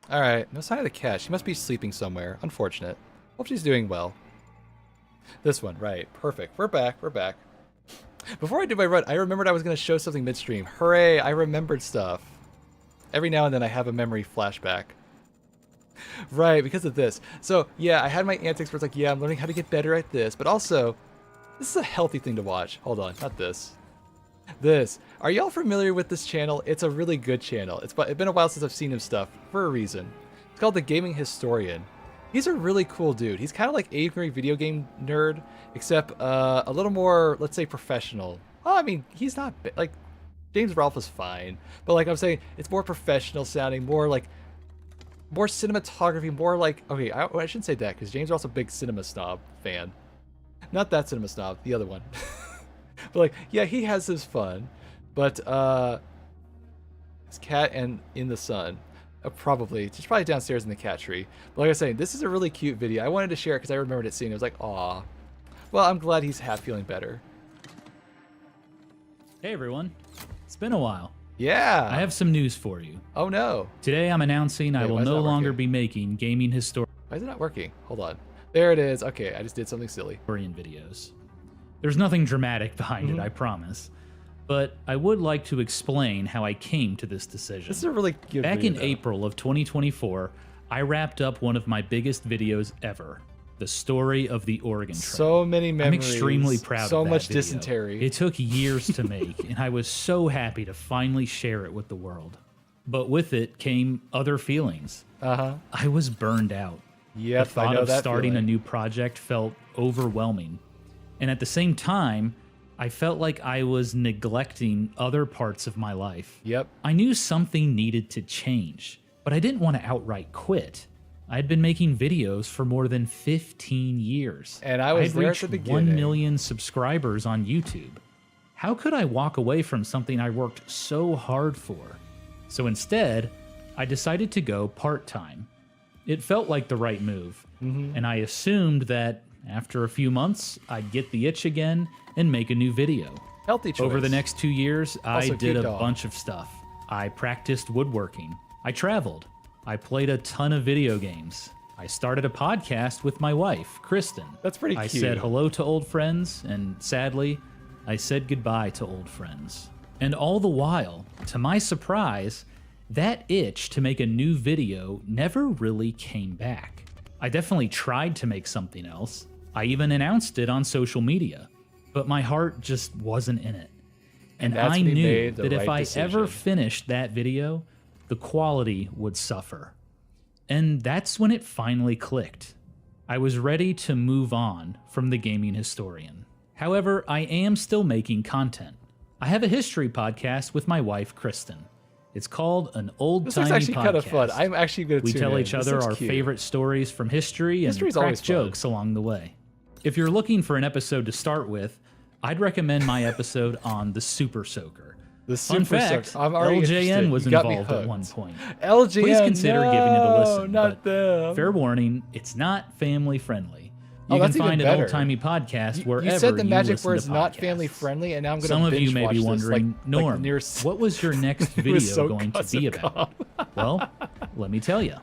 All right, no sign of the cat. She must be sleeping somewhere. Unfortunate. Hope she's doing well. This one, right. Perfect. We're back. We're back. Before I did my run, I remembered I was going to show something midstream. Hooray, I remembered stuff. Every now and then I have a memory flashback. Right, because of this. So, yeah, I had my antics where it's like, yeah, I'm learning how to get better at this, but also, this is a healthy thing to watch. Hold on, not this. This. Are y'all familiar with this channel? It's a really good channel. It's been a while since I've seen him stuff, for a reason. It's called The Gaming Historian. He's a really cool dude. He's kind of like angry video game nerd, except a little more, let's say, professional. Well, I mean, he's not, like, James Rolfe is fine, but like I'm saying, it's more professional sounding, more cinematography, more like, okay, I shouldn't say that, because James Rolfe's a big cinema snob fan. Not that cinema snob, the other one. But like, yeah, he has his fun, but his cat and in the sun. She's probably downstairs in the cat tree. But like I was saying, this is a really cute video. I wanted to share it because I remembered it seeing it. I was like, aw. Well, I'm glad he's feeling better. Hey everyone, it's been a while. Yeah. I have some news for you. Oh no. Today I'm announcing I will no longer be making gaming historian Why is it not working? Hold on. There it is. Okay, I just did something silly. videos. There's nothing dramatic behind it, I promise. But I would like to explain how I came to this decision. This is a really good Back video, in April of 2024, I wrapped up one of my biggest videos ever, the story of the Oregon Trail. So many memories. I'm extremely proud of that So much video. dysentery. It took years to make, and I was so happy to finally share it with the world. But with it came other feelings. I was burned out. Yep, the thought I know of that starting feeling. a new project felt overwhelming. And at the same time, I felt like I was neglecting other parts of my life. Yep. I knew something needed to change, but I didn't want to outright quit. I had been making videos for more than 15 years. And I was had there reached at the 1 beginning. million subscribers on YouTube. How could I walk away from something I worked so hard for? So instead, I decided to go part-time. It felt like the right move, and I assumed that after a few months, I'd get the itch again and make a new video. Healthy choice. Over the next 2 years, I Also did cute a dog. bunch of stuff. I practiced woodworking. I traveled. I played a ton of video games. I started a podcast with my wife, Kristen. That's pretty I cute. said hello to old friends, and sadly, I said goodbye to old friends. And all the while, to my surprise, that itch to make a new video never really came back. I definitely tried to make something else. I even announced it on social media, but my heart just wasn't in it. And that's I when he knew made the that if right I ever decision. finished that video, the quality would suffer. And that's when it finally clicked. I was ready to move on from the gaming historian. However, I am still making content. I have a history podcast with my wife, Kristen. It's called An Old This Timey is actually Podcast. kind of fun. I'm actually going to We tune tell in. each This other looks our cute. favorite stories from history and History's crack always fun. jokes along the way. If you're looking for an episode to start with, I'd recommend my episode on the Super Soaker. The Fun Super fact, Soaker. I'm already LJN interested. was You got me involved at hooked. one point. LJN, Please consider giving it a listen. Not but them. fair warning, it's not family friendly. You Oh, can that's even find an better. Old Timey Podcast wherever You said the magic listen words to not podcasts. family friendly, and now I'm going to Some of you binge may watch be this, wondering, like the Norm, nearest- what was your next It was video so going to be gossip about? Well, let me tell you.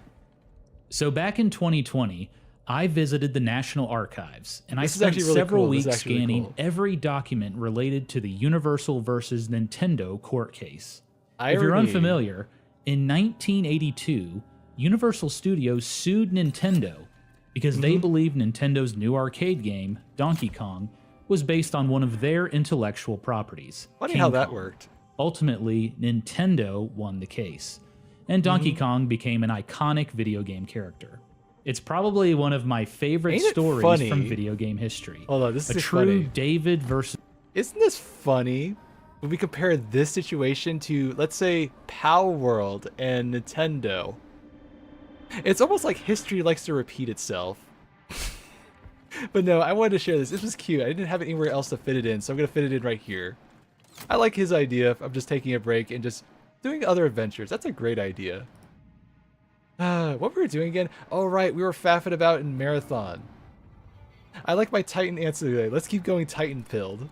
So back in 2020, I visited the National Archives, and I This is spent actually really several cool. This is weeks actually really scanning cool. every document related to the Universal versus Nintendo court case. I If you're already- unfamiliar, in 1982, Universal Studios sued Nintendo because Mm-hmm. they believed Nintendo's new arcade game, Donkey Kong, was based on one of their intellectual properties. Funny King how that Kong. worked. Ultimately, Nintendo won the case, and Donkey Mm-hmm. Kong became an iconic video game character. It's probably one of my favorite Ain't it stories funny? from video game history. Hold on, this a is true funny. David versus Isn't this funny? When we compare this situation to, let's say, Power World and Nintendo, it's almost like history likes to repeat itself. But no, I wanted to share this. This was cute. I didn't have anywhere else to fit it in, so I'm going to fit it in right here. I like his idea of just taking a break and just doing other adventures. That's a great idea. What were we doing again? Oh, right. We were faffing about in Marathon. I like my Titan answer today. Let's keep going Titan-pilled.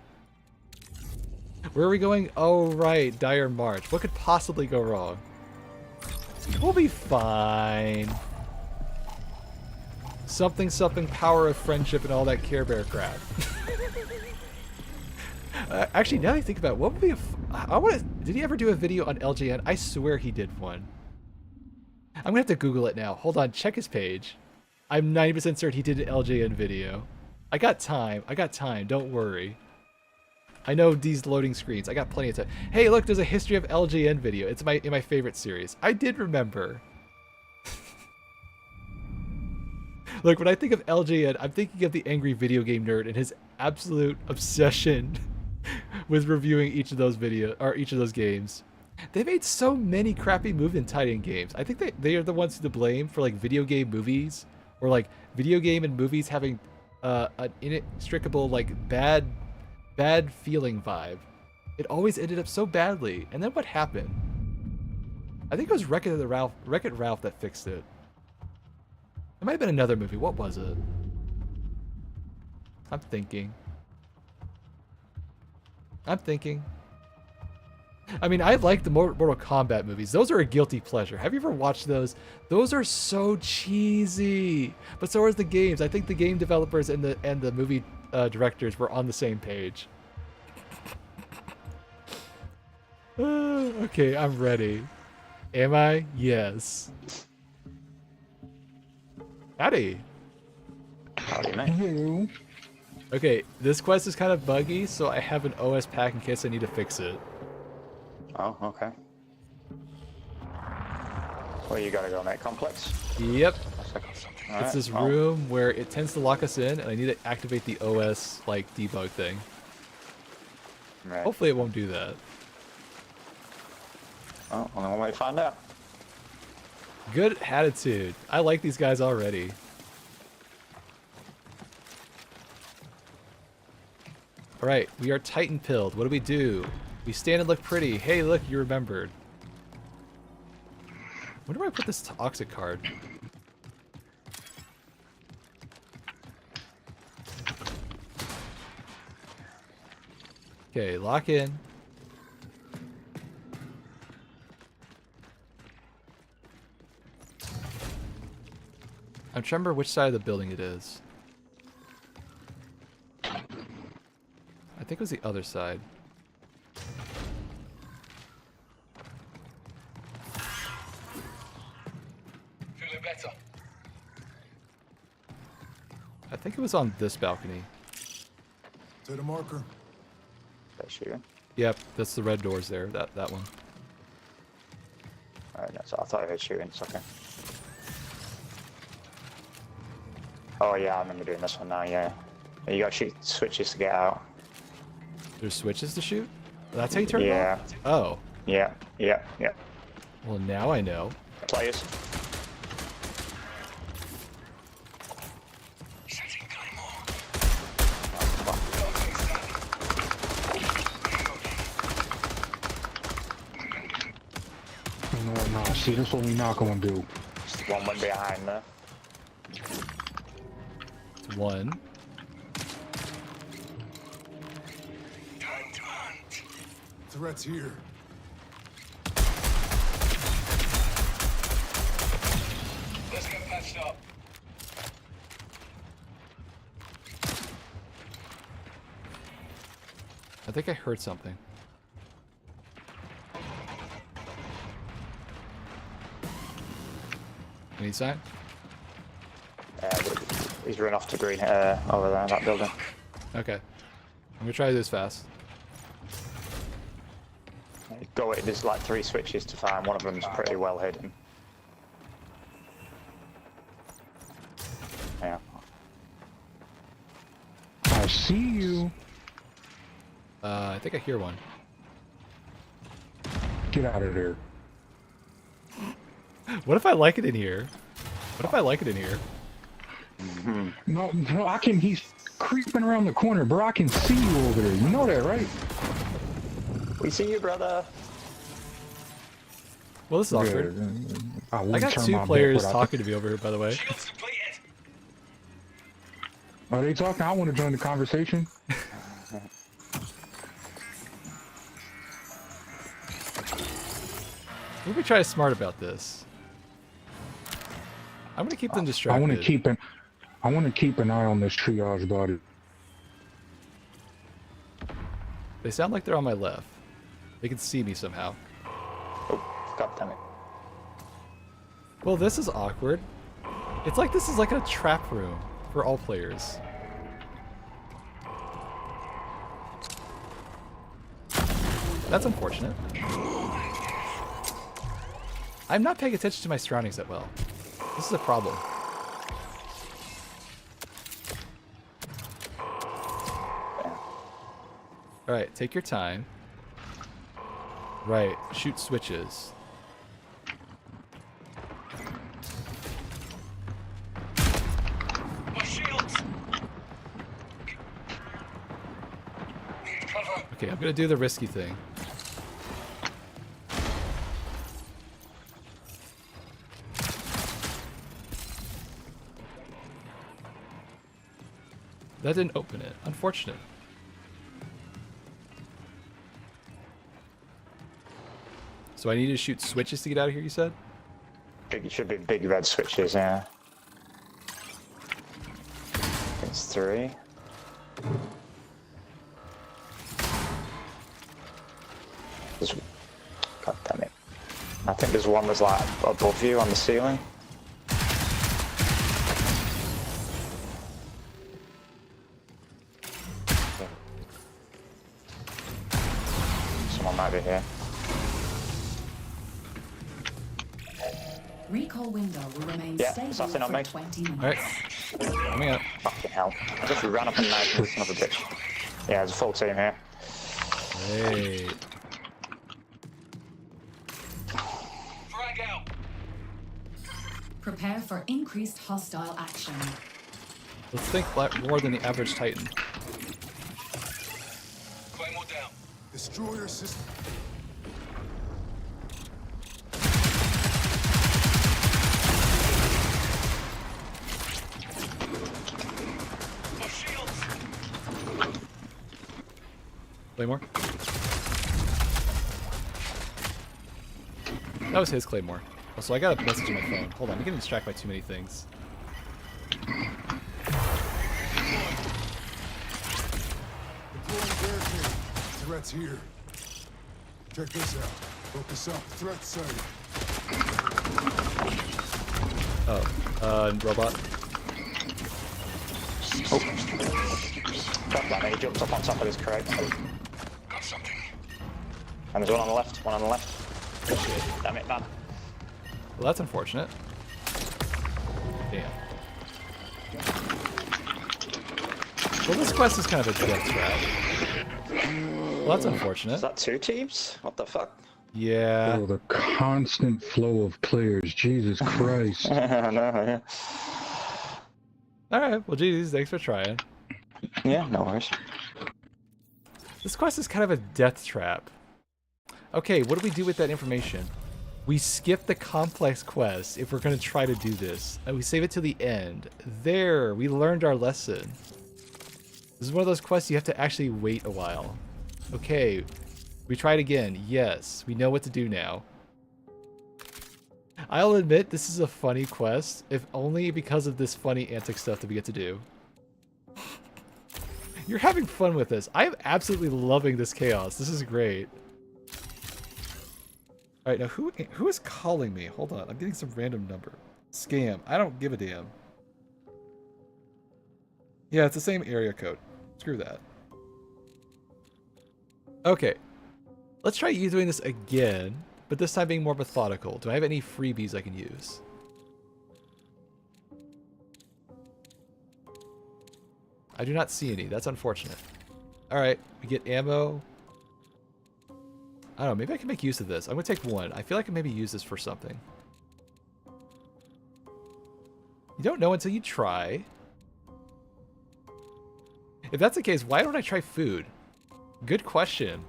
Where are we going? Oh, right. Dire March. What could possibly go wrong? We'll be fine. Something, something, power of friendship and all that Care Bear crap. Actually, now that I think about it, what would be did he ever do a video on LJN? I swear he did one. I'm gonna have to Google it now. Hold on, check his page. I'm 90% certain he did an LJN video. I got time, don't worry. I know these loading screens, I got plenty of time. Hey, look, there's a history of LJN video. It's in my favorite series. I did remember. Look, when I think of LJN, I'm thinking of the angry video game nerd and his absolute obsession with reviewing each of those games. They made so many crappy movement titan games. I think they are the ones to blame for like video game movies, or like video game and movies having an inextricable like bad feeling vibe. It always ended up so badly. And then what happened? I think it was Wreck-It Ralph that fixed it. It might have been another movie. What was it? I'm thinking. I mean, I like the Mortal Kombat movies. Those are a guilty pleasure. Have you ever watched those? Those are so cheesy. But so are the games. I think the game developers and the movie directors were on the same page. Okay, I'm ready. Am I? Yes. Howdy. Howdy, mate. Okay, this quest is kind of buggy, so I have an OS pack in case I need to fix it. Oh, okay. Well, you gotta go, mate. Complex? Yep. All right, It's this well, room where it tends to lock us in, and I need to activate the OS, like, debug thing. Right. Hopefully it won't do that. Oh, only one way to find out. Good attitude. I like these guys already. Alright, we are Titan pilled. What do? We stand and look pretty. Hey, look, you remembered. Where do I put this toxic card? Okay, lock in. I'm trying to remember which side of the building it is. I think it was the other side. Feeling better. I think it was on this balcony. To the marker. They're shooting. Yep, that's the red doors there. That one. Alright, so I thought I heard shooting. It's okay. Oh yeah, I remember doing this one now. Yeah, you got to shoot switches to get out. There's switches to shoot? That's how you turn it Yeah. off? Oh. Yeah. Well, now I know. Players. Setting Claymore. No, see, that's what we not gonna do. One went behind there. It's one. Time to hunt. Threats here. Let's get patched up. I think I heard something. Any sign? He's run off to green over there in that building. Okay. I'm gonna try to do this fast. Go it. There's like 3 switches to find. One of them's pretty well hidden. Yeah. I see you. I think I hear one. Get out of there. What if I like it in here? No, I can. He's creeping around the corner, bro. I can see you over there. You know that, right? We see you, brother. Well, this is awkward. I wouldn't got turn 2 my players back, but talking to me over here, by the way. Shields depleted. Are they talking? I want to join the conversation. Let me try to smart about this. I'm gonna keep them I distracted. want to keep an eye on this triage body. They sound like they're on my left. They can see me somehow. Oh, god damn it. Well, this is awkward. It's like this is like a trap room for all players. That's unfortunate. I'm not paying attention to my surroundings that well. This is a problem. Alright, take your time. Right, shoot switches. My shields! Need cover. Okay, I'm gonna do the risky thing. That didn't open it. Unfortunate. So I need to shoot switches to get out of here, you said? It should be big red switches, yeah. It's 3. God damn it. I think there's one that's like above you on the ceiling. Someone might be here. Recall window will remain Yeah, stable assassin on for me. 20 minutes. Alright. Coming up. Fucking hell. I just ran up and knifed this son of a bitch. Yeah, there's a full team here. Hey. Frag out. Prepare for increased hostile action. Let's think more than the average Titan. Claymore down. Destroyer system. My shields. Claymore? That was his Claymore. Oh, so I got a message on my phone. Hold on, I'm getting distracted by too many things. Deploying barricade. Threats here. Check this out. Focus up. Threat sighted. Robot. God damn it, he jumped up on top of this crate. Got something. And there's one on the left, one on the left. Damn it, man. Well, that's unfortunate. Damn. Well, this quest is kind of a death trap. Well, that's unfortunate. Is that 2 teams? What the fuck? Yeah. Oh, the constant flow of players. Jesus Christ. I know, yeah. Alright, well, geez, thanks for trying. Yeah, no worries. This quest is kind of a death trap. Okay, what do we do with that information? We skip the complex quest if we're going to try to do this, and we save it to the end. There, we learned our lesson. This is one of those quests you have to actually wait a while. Okay, we tried again. Yes, we know what to do now. I'll admit this is a funny quest, if only because of this funny antic stuff that we get to do. You're having fun with this. I am absolutely loving this chaos. This is great. Alright, now who is calling me? Hold on, I'm getting some random number. Scam. I don't give a damn. Yeah, it's the same area code. Screw that. Okay. Let's try you doing this again, but this time being more methodical. Do I have any freebies I can use? I do not see any. That's unfortunate. Alright, we get ammo. I don't know, maybe I can make use of this. I'm going to take one. I feel like I can maybe use this for something. You don't know until you try. If that's the case, why don't I try food? Good question.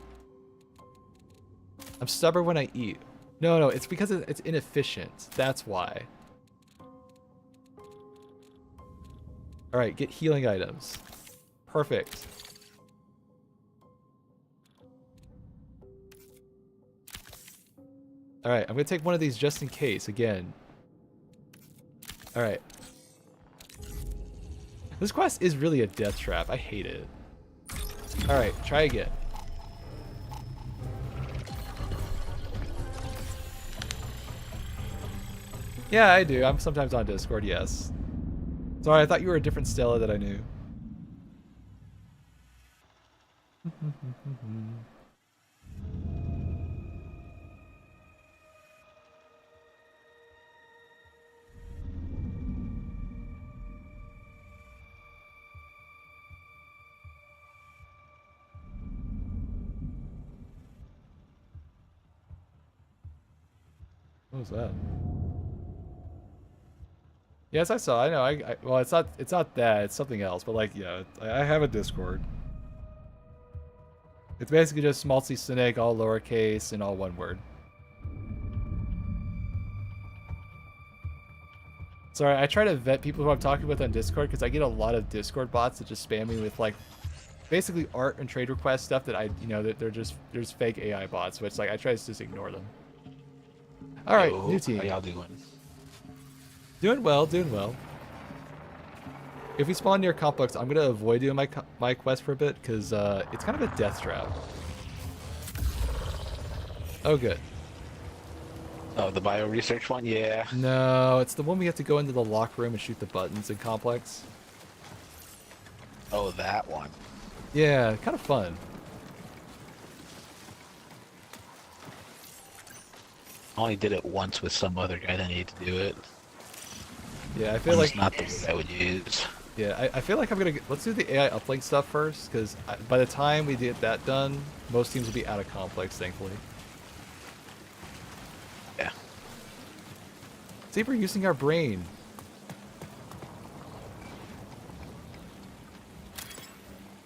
I'm stubborn when I eat. No, it's because it's inefficient. That's why. Alright, get healing items. Perfect. Alright, I'm going to take one of these just in case, again. Alright. This quest is really a death trap. I hate it. Alright, try again. Yeah, I do. I'm sometimes on Discord, yes. Sorry, I thought you were a different Stella that I knew. What was that? Yes, I saw. I know. Well, it's not. It's not that. It's something else. But like, yeah, I have a Discord. It's basically just Maltzy Cynic, all lowercase and all one word. Sorry, I try to vet people who I'm talking with on Discord because I get a lot of Discord bots that just spam me with like, basically art and trade request stuff that they're just fake AI bots, which like I try to just ignore them. All right, new team. How y'all doing? Doing well, doing well. If we spawn near complex, I'm gonna avoid doing my quest for a bit because it's kind of a death trap. Oh, good. Oh, the bio research one, yeah. No, it's the one we have to go into the locker room and shoot the buttons in complex. Oh, that one. Yeah, kind of fun. I only did it once with some other guy that needed to do it. Yeah, I feel like not the word I would use. Yeah, I feel like I'm gonna let's do the AI uplink stuff first, because by the time we get that done, most teams will be out of complex, thankfully. Yeah. See if we're using our brain.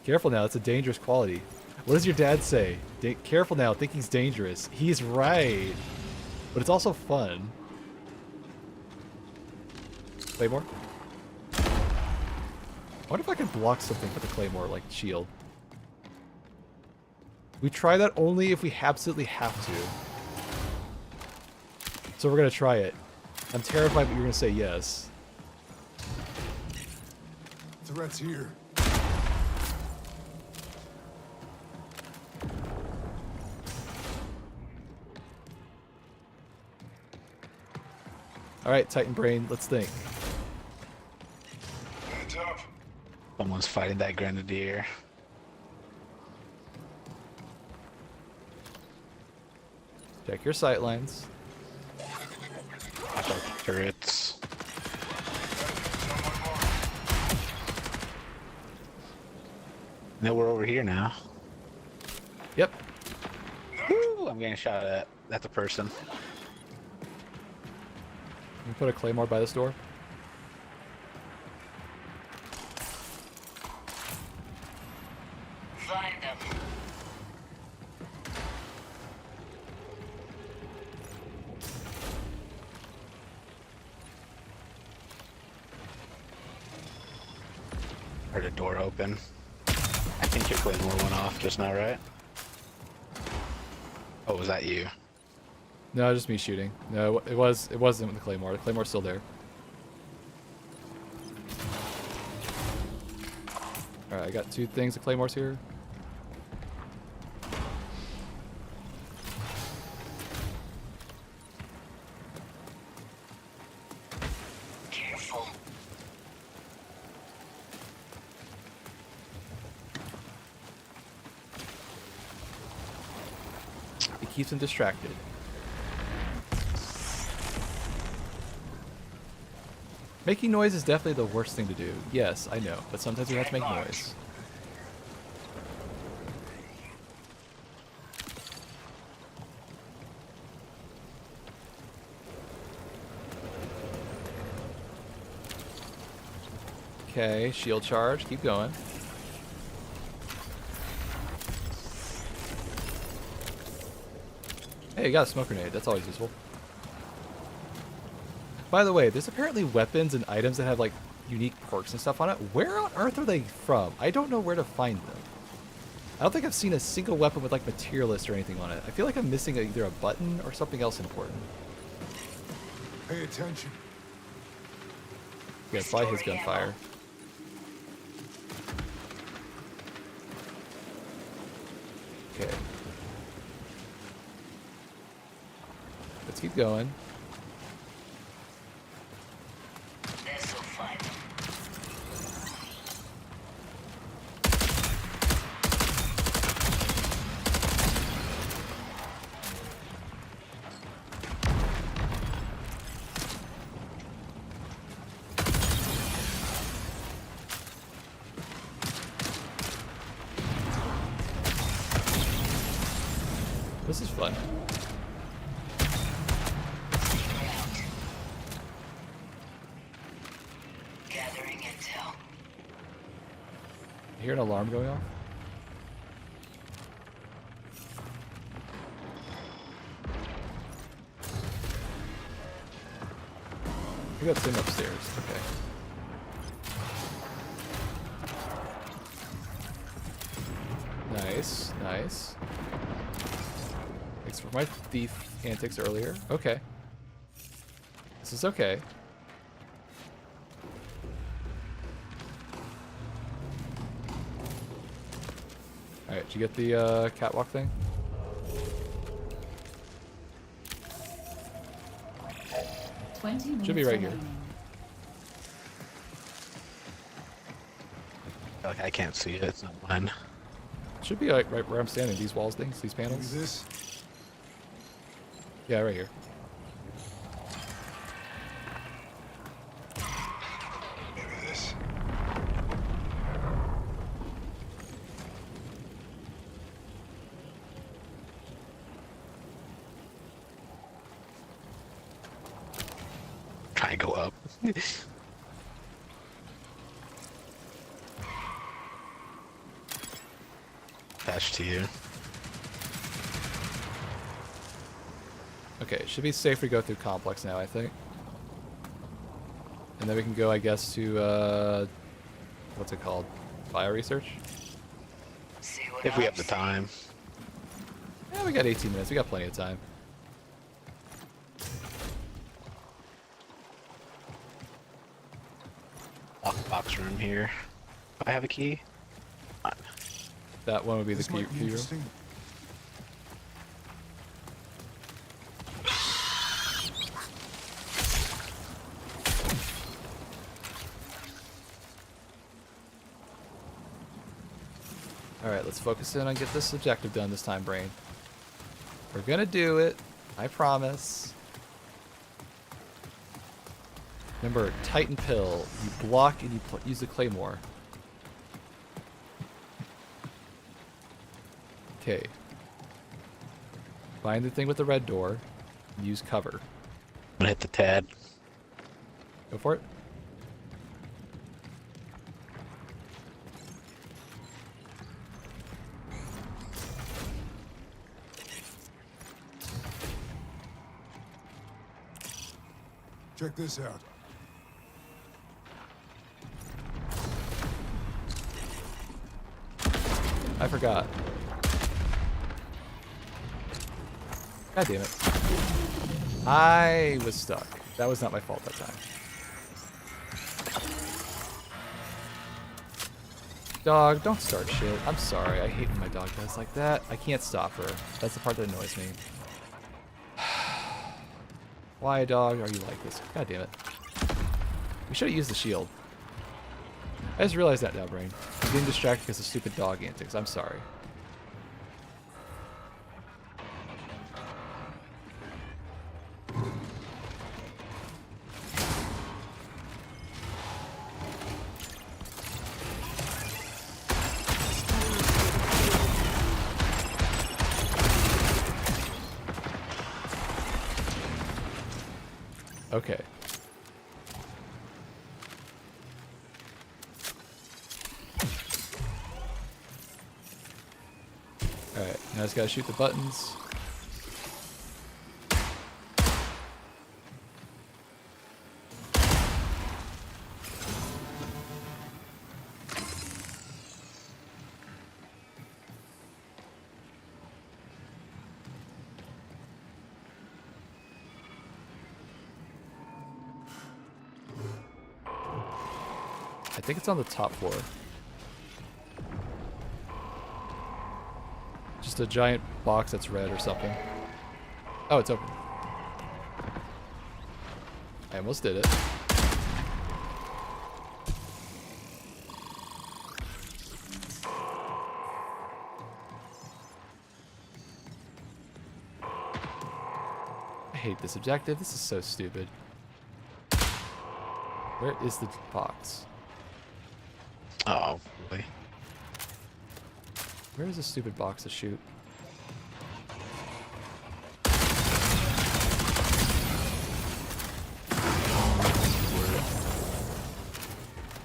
Careful now, that's a dangerous quality. What does your dad say? Careful now, think he's dangerous. He's right. But it's also fun. Claymore? I wonder if I can block something with a Claymore, like shield. We try that only if we absolutely have to. So we're gonna try it. I'm terrified that you're gonna say yes. Threats here. Alright, Titan Brain, let's think. Hands up. Someone's fighting that grenadier. Check your sight lines. Watch out for turrets. No, we're over here now. Yep. Woo, I'm getting shot at. That's a person. Can we put a Claymore by this door? Find them. Heard a door open. I think your claymore went off just now, right? Oh, was that you? No, just me shooting. No, it wasn't with the Claymore. The Claymore's still there. Alright, I got two things of Claymores here. Careful. It keeps him distracted. Making noise is definitely the worst thing to do. Yes, I know, but sometimes we have to make noise. Okay, shield charge, keep going. Hey, you got a smoke grenade, that's always useful. By the way, there's apparently weapons and items that have like unique perks and stuff on it. Where on earth are they from? I don't know where to find them. I don't think I've seen a single weapon with like materialist or anything on it. I feel like I'm missing either a button or something else important. Pay attention. Yeah, it's by his gunfire. Okay. Let's keep going. This'll find them. This is fun. Gathering intel. You hear an alarm going off? We got Tim upstairs. Okay. Nice, nice. Thanks for my thief antics earlier. Okay. This is okay. Alright, did you get the catwalk thing? Should be right here. Like I can't see it. It's not mine. Should be like right where I'm standing. These walls things, these panels. Maybe this? Yeah, right here. Maybe this? Try and go up. Attached to you. Okay, should be safe to go through complex now, I think. And then we can go, I guess, to what's it called? Bio research? See what If we have I the see. time. Yeah, we got 18 minutes. We got plenty of time. Box room here. Do I have a key? That one would be the This key might be room. interesting. Alright, let's focus in on get this objective done this time, brain. We're gonna do it. I promise. Remember, Titan Pill. You block and you use the Claymore. Okay. Find the thing with the red door. And use cover. I'm gonna hit the tad. Go for it. Check this out. I forgot. God damn it. I was stuck. That was not my fault that time. Dog, don't start shit. I'm sorry. I hate when my dog does like that. I can't stop her. That's the part that annoys me. Why, dog, are you like this? God damn it. We should have used the shield. I just realized that now, brain. I'm getting distracted because of stupid dog antics. I'm sorry. Okay. Alright, now I just gotta shoot the buttons. I think it's on the top floor. Just a giant box that's red or something. Oh, it's open. I almost did it. I hate this objective. This is so stupid. Where is the box? Oh, boy. Where is this stupid box to shoot?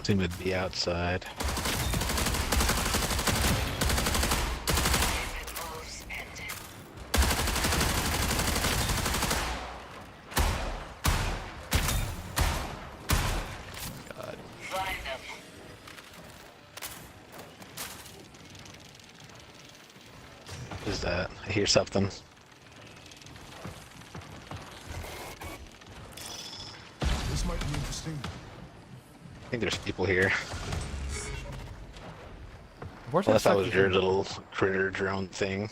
Seem to be outside. God. Find them. What is that? I hear something. This might be interesting. I think there's people here. Unfortunately, Unless that it's was not your even- little critter drone thing.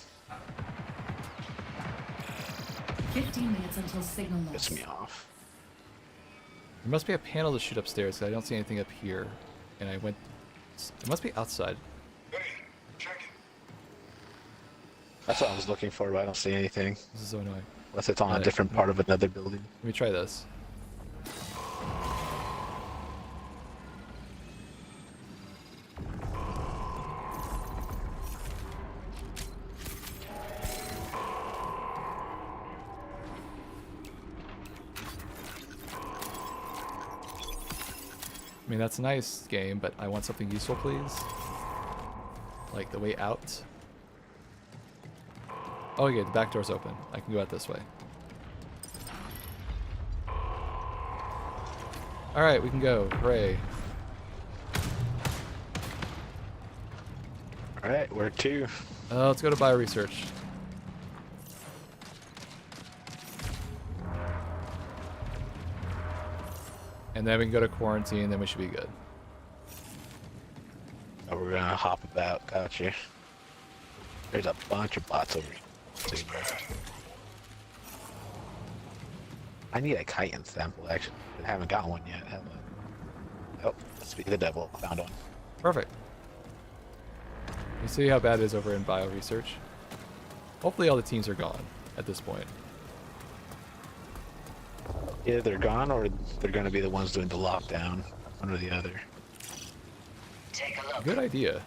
15 minutes until signal loss. Gets me off. There must be a panel to shoot upstairs, 'cause I don't see anything up here. And I went... It must be outside. Hey, check it. That's what I was looking for, but I don't see anything. This is so annoying. Unless it's on a Alright. different part of another building. Let me try this. I mean, that's a nice game, but I want something useful, please. Like the way out. Oh, okay, the back door's open. I can go out this way. Alright, we can go. Hooray. Alright, where to? Let's go to bioresearch. And then we can go to quarantine, then we should be good. Oh, we're gonna hop about. Gotcha. There's a bunch of bots over here. I need a chitin sample, actually. I haven't got one yet, have I? Oh, let's be the devil. Found one. Perfect. You see how bad it is over in bioresearch? Hopefully all the teams are gone at this point. Either they're gone or they're gonna be the ones doing the lockdown. One or the other. Take a look. Good idea.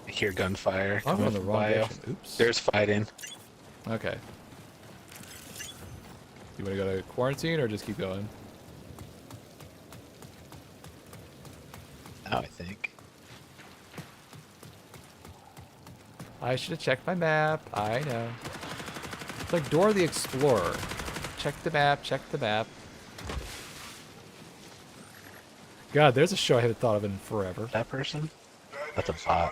I hear gunfire. I'm coming in the from wrong bio. direction. Oops. There's fighting. Okay. You want to go to quarantine or just keep going? Now I think. I should have checked my map. I know. It's like Dora the Explorer. Check the map, check the map. God, there's a show I haven't thought of in forever. That person? That's a bot.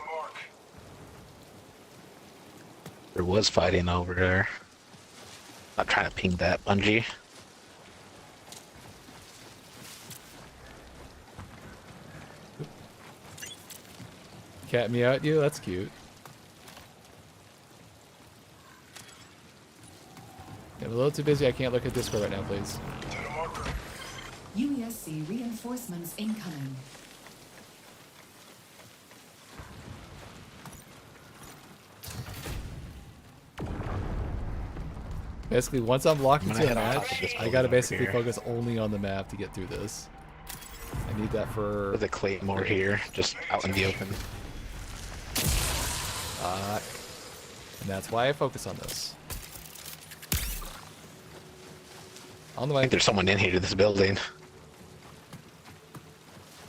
There was fighting over there. I'm trying to ping that, Bungie. Cat meow at you? That's cute. I'm a little too busy. I can't look at Discord right now, please. UESC reinforcements incoming. Basically, once I'm locked I'm into gonna a head on top of match, this I building gotta over basically here. focus only on the map to get through this. I need that for... There's a claymore here, just out in the open. And that's why I focus on this. On the I way. think there's someone in here to this building.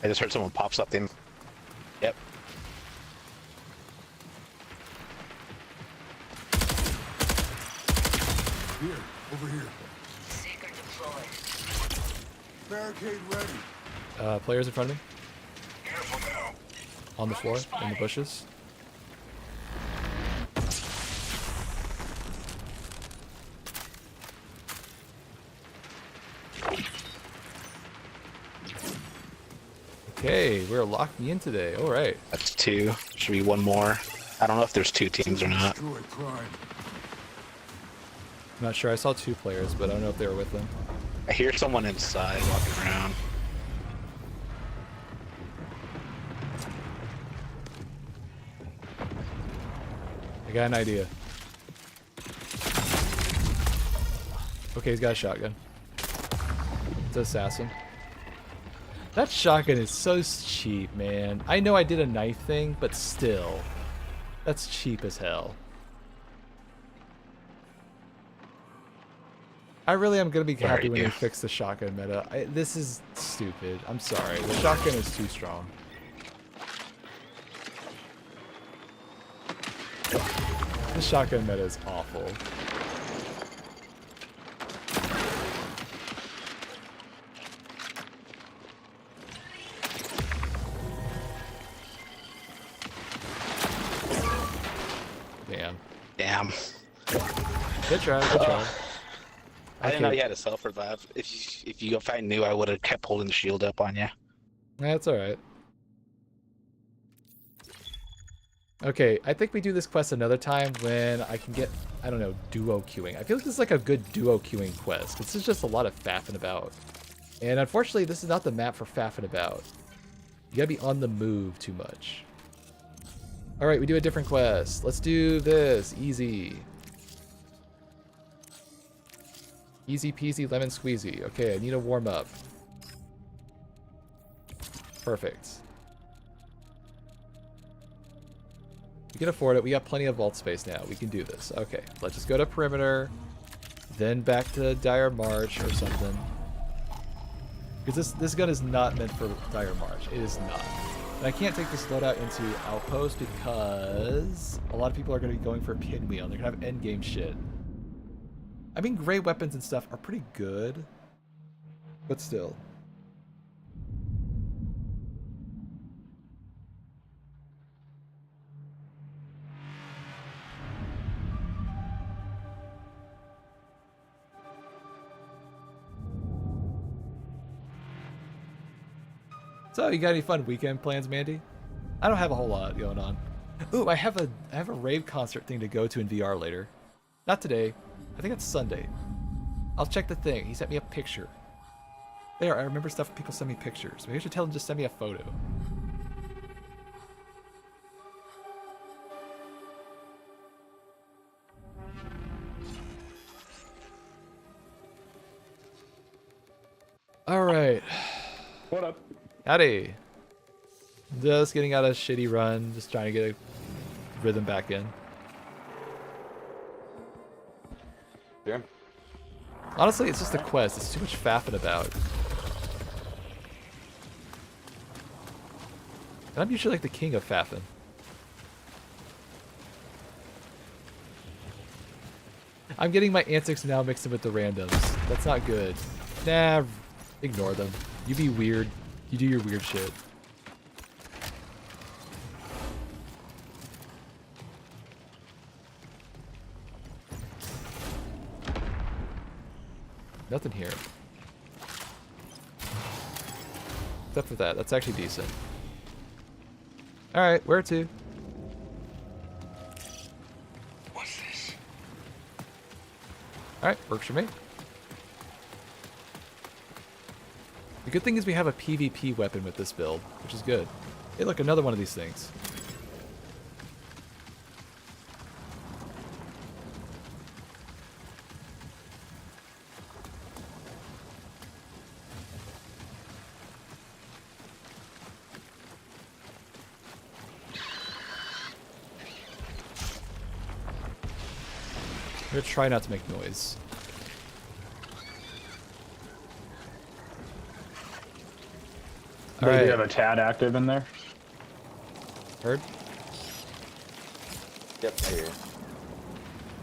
I just heard someone pop something. Yep. Here, over here. Seeker deployed. Barricade ready. Players in front of me. Careful now. On the floor, in the bushes. Okay, we're locking in today. All right. That's 2. Should be 1 more. I don't know if there's 2 teams or not. Destroy Prime. I'm not sure. I saw 2 players, but I don't know if they were with them. I hear someone inside walking around. I got an idea. Okay, he's got a shotgun. It's an assassin. That shotgun is so cheap, man. I know I did a knife thing, but still. That's cheap as hell. I really am going to be happy when they fix the shotgun meta. This is stupid. I'm sorry. The shotgun is too strong. The shotgun meta is awful. Damn. Good try, good try. I didn't know you had a self-revive. If I knew, I would have kept holding the shield up on you. That's alright. Okay, I think we do this quest another time when I can get, I don't know, duo queuing. I feel like this is like a good duo queuing quest. This is just a lot of faffing about. And unfortunately, this is not the map for faffing about. You gotta be on the move too much. Alright, we do a different quest. Let's do this. Easy. Easy peasy lemon squeezy. Okay, I need to warm up. Perfect. We can afford it. We got plenty of vault space now. We can do this. Okay, let's just go to perimeter. Then back to dire march or something. Because this gun is not meant for dire march. It is not. And I can't take this loadout into outpost because a lot of people are going to be going for pinwheel. They're going to have endgame shit. I mean, gray weapons and stuff are pretty good, but still. So, you got any fun weekend plans, Mandy? I don't have a whole lot going on. Ooh, I have a rave concert thing to go to in VR later. Not today. I think it's Sunday. I'll check the thing. He sent me a picture. There, I remember stuff people send me pictures. Maybe I should tell him to just send me a photo. Alright. What up? Howdy. Just getting out a shitty run, just trying to get a rhythm back in. Yeah. Honestly, it's just a quest. It's too much faffing about. And I'm usually like the king of faffing. I'm getting my antics now mixed in with the randoms. That's not good. Nah, ignore them. You be weird. You do your weird shit. Nothing here. Except for that. That's actually decent. Alright, where to? What's this? Alright, works for me. The good thing is we have a PvP weapon with this build, which is good. Hey, look, another one of these things. I'm gonna try not to make noise. They Alright. do have a TAD active in there. Heard? Yep, I hear.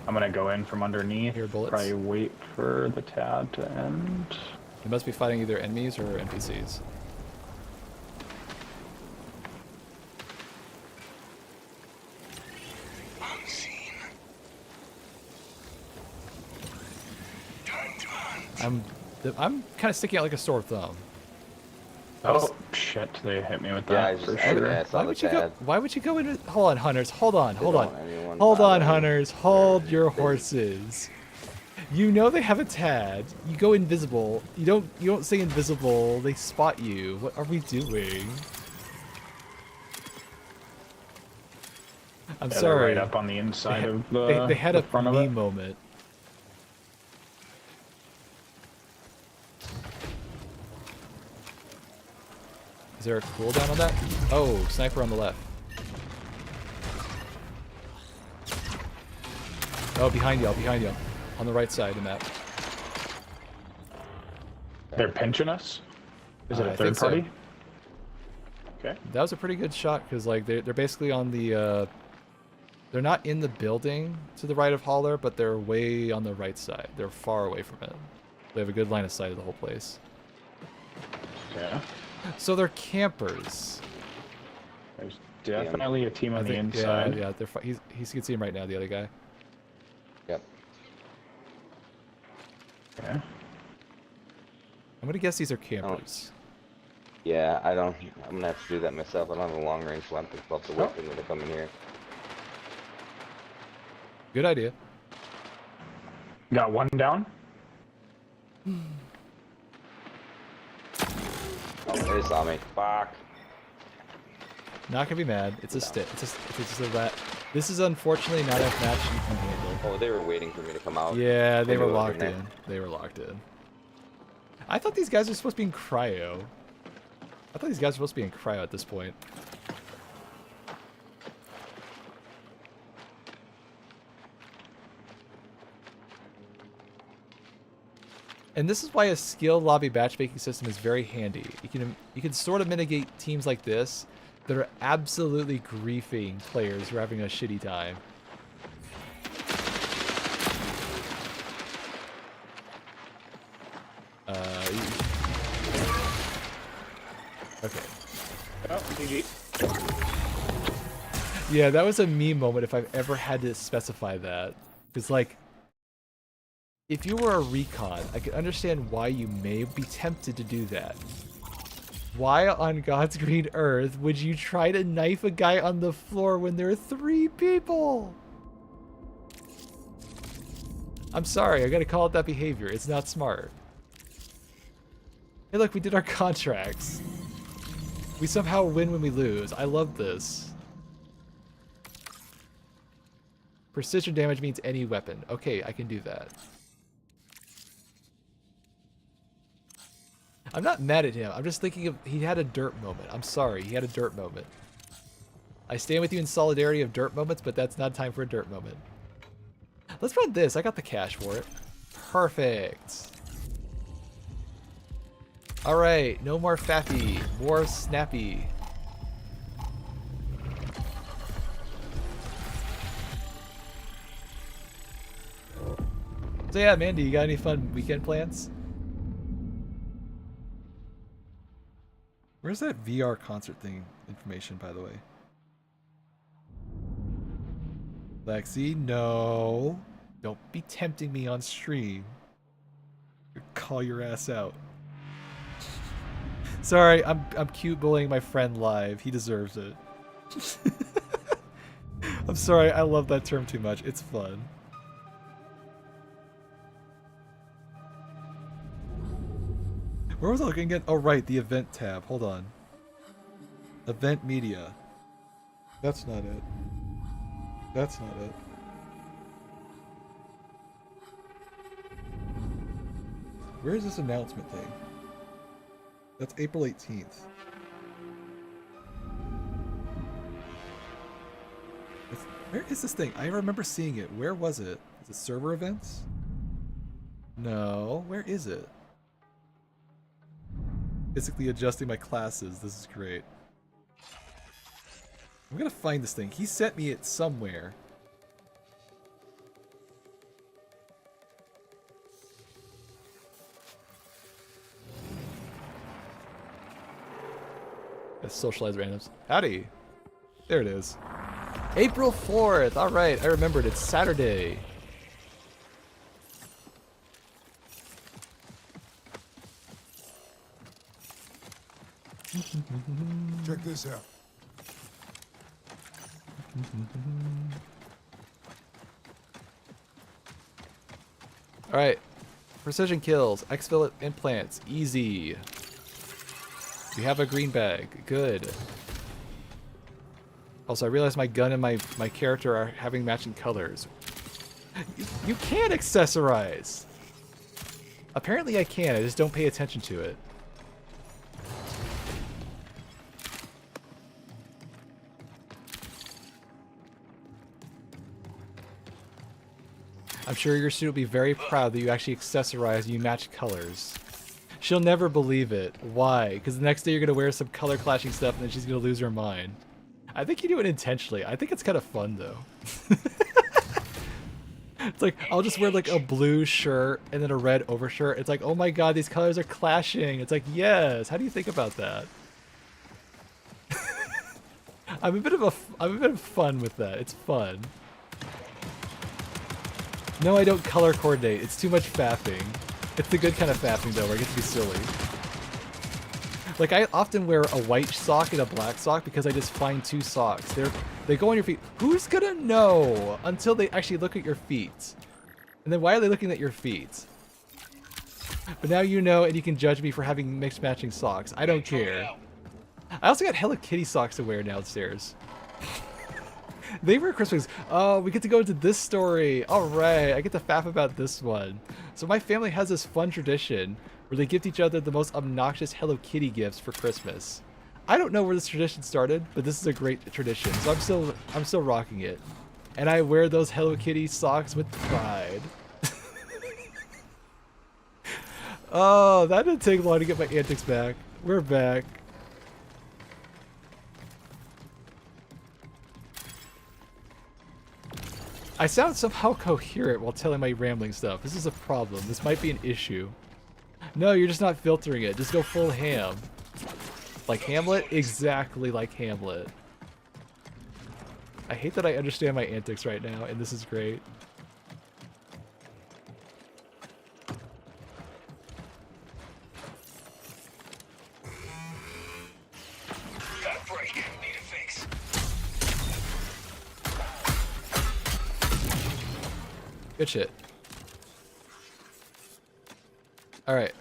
I'm gonna go in from underneath. Hear bullets. Probably wait for the TAD to end. You must be fighting either enemies or NPCs. I'm kind of sticking out like a sore thumb. Oh shit! shit, they hit me with Yeah, that I just for I sure. saw the tab. Why would you go into? Hold on, hunters. Hold on. They Hold don't on. want anyone Hold on, bothering hunters. Hold their your business. horses. You know they have a tad. You go invisible. You don't stay invisible. They spot you. What are we doing? I'm Yeah, they're sorry. right up on the inside of the They had the a front of me it. moment. Is there a cooldown on that? Oh, sniper on the left. Oh, behind y'all, on the right side of the map. They're pinching us? Is it I a think third so. party? Okay. That was a pretty good shot because like they're basically on the they're not in the building to the right of Holler, but they're way on the right side. They're far away from it. They have a good line of sight of the whole place. Yeah. So they're campers. There's definitely a team on the Yeah, inside. yeah. He can see him right now. The other guy. Yep. Yeah. I'm gonna guess these are campers. Yeah, I'm gonna have to do that myself. I don't have a long range weapon. I'll have to wait for them to come in here. Good idea. Got one down. Oh, they saw me. Fuck. Not gonna be mad. It's a stick. It's just a rat. This is unfortunately not a match you can handle. Oh, they were waiting for me to come out. Yeah, they I were knew it was locked there. in. They were locked in. I thought these guys were supposed to be in cryo. I thought these guys were supposed to be in cryo at this point. And this is why a skill lobby matchmaking system is very handy. You can sort of mitigate teams like this that are absolutely griefing players who are having a shitty time. Okay. Oh, GG. Yeah, that was a meme moment if I've ever had to specify that. Because, like, if you were a recon, I could understand why you may be tempted to do that. Why on God's green earth would you try to knife a guy on the floor when there are 3 people? I'm sorry, I gotta call it that behavior. It's not smart. Hey look, we did our contracts. We somehow win when we lose. I love this. Precision damage means any weapon. Okay, I can do that. I'm not mad at him. I'm just thinking of he had a derp moment. I'm sorry, he had a derp moment. I stand with you in solidarity of derp moments, but that's not time for a derp moment. Let's run this. I got the cash for it. Perfect. Alright, no more fappy. More snappy. So yeah, Mandy, you got any fun weekend plans? Where's that VR concert thing information, by the way? Lexi, no. Don't be tempting me on stream. I'll call your ass out. Sorry, I'm cute bullying my friend live. He deserves it. I'm sorry, I love that term too much. It's fun. Where was I looking at? Oh, right, the event tab. Hold on. Event media. That's not it. That's not it. Where is this announcement thing? That's April 18th. Where is this thing? I remember seeing it. Where was it? Is it server events? No. Where is it? Physically adjusting my classes. This is great. I'm gonna find this thing. He sent me it somewhere. Let's socialize randoms. Howdy. There it is. April 4th. All right, I remembered. It's Saturday. this out. All right, precision kills, exfil implants, easy. We have a green bag, good. Also, I realized my gun and my character are having matching colors. You can accessorize. Apparently I can, I just don't pay attention to it. I'm sure your student will be very proud that you actually accessorize and you match colors. She'll never believe it. Why? Because the next day you're going to wear some color clashing stuff and then she's going to lose her mind. I think you do it intentionally. I think it's kind of fun though. It's like, I'll just wear like a blue shirt and then a red overshirt. It's like, oh my god, these colors are clashing. It's like, yes. How do you think about that? I'm a bit of fun with that. It's fun. No, I don't color coordinate. It's too much faffing. It's the good kind of faffing though, where I get to be silly. Like, I often wear a white sock and a black sock because I just find two socks. They go on your feet. Who's gonna know until they actually look at your feet? And then why are they looking at your feet? But now you know, and you can judge me for having mixed matching socks. I don't care. I also got Hello Kitty socks to wear downstairs. They were Christmas. Oh, we get to go into this story. All right, I get to faff about this one. So my family has this fun tradition where they gift each other the most obnoxious Hello Kitty gifts for Christmas. I don't know where this tradition started, but this is a great tradition, so I'm still rocking it. And I wear those Hello Kitty socks with pride. Oh, that didn't take long to get my antics back. We're back. I sound somehow coherent while telling my rambling stuff. This is a problem. This might be an issue. No, you're just not filtering it. Just go full ham. Like Hamlet? Exactly like Hamlet. I hate that I understand my antics right now, and this is great. Got a break. Need a fix. Good shit. Alright.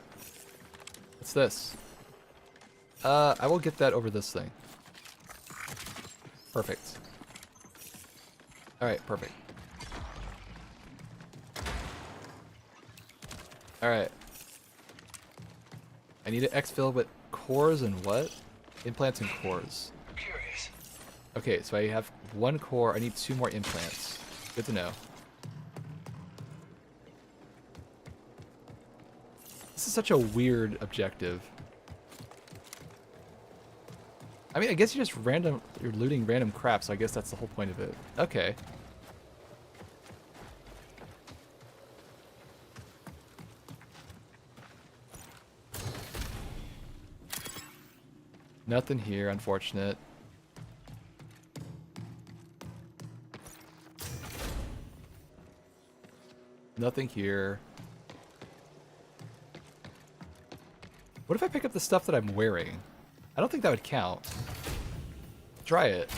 What's this? I will get that over this thing. Perfect. Alright, perfect. Alright. I need to exfil with cores and what? Implants and cores. Curious. Okay, so I have one core. I need 2 more implants. Good to know. This is such a weird objective. I mean, I guess you're looting random crap, so I guess that's the whole point of it. Okay. Nothing here, unfortunate. Nothing here. What if I pick up the stuff that I'm wearing? I don't think that would count. Try it.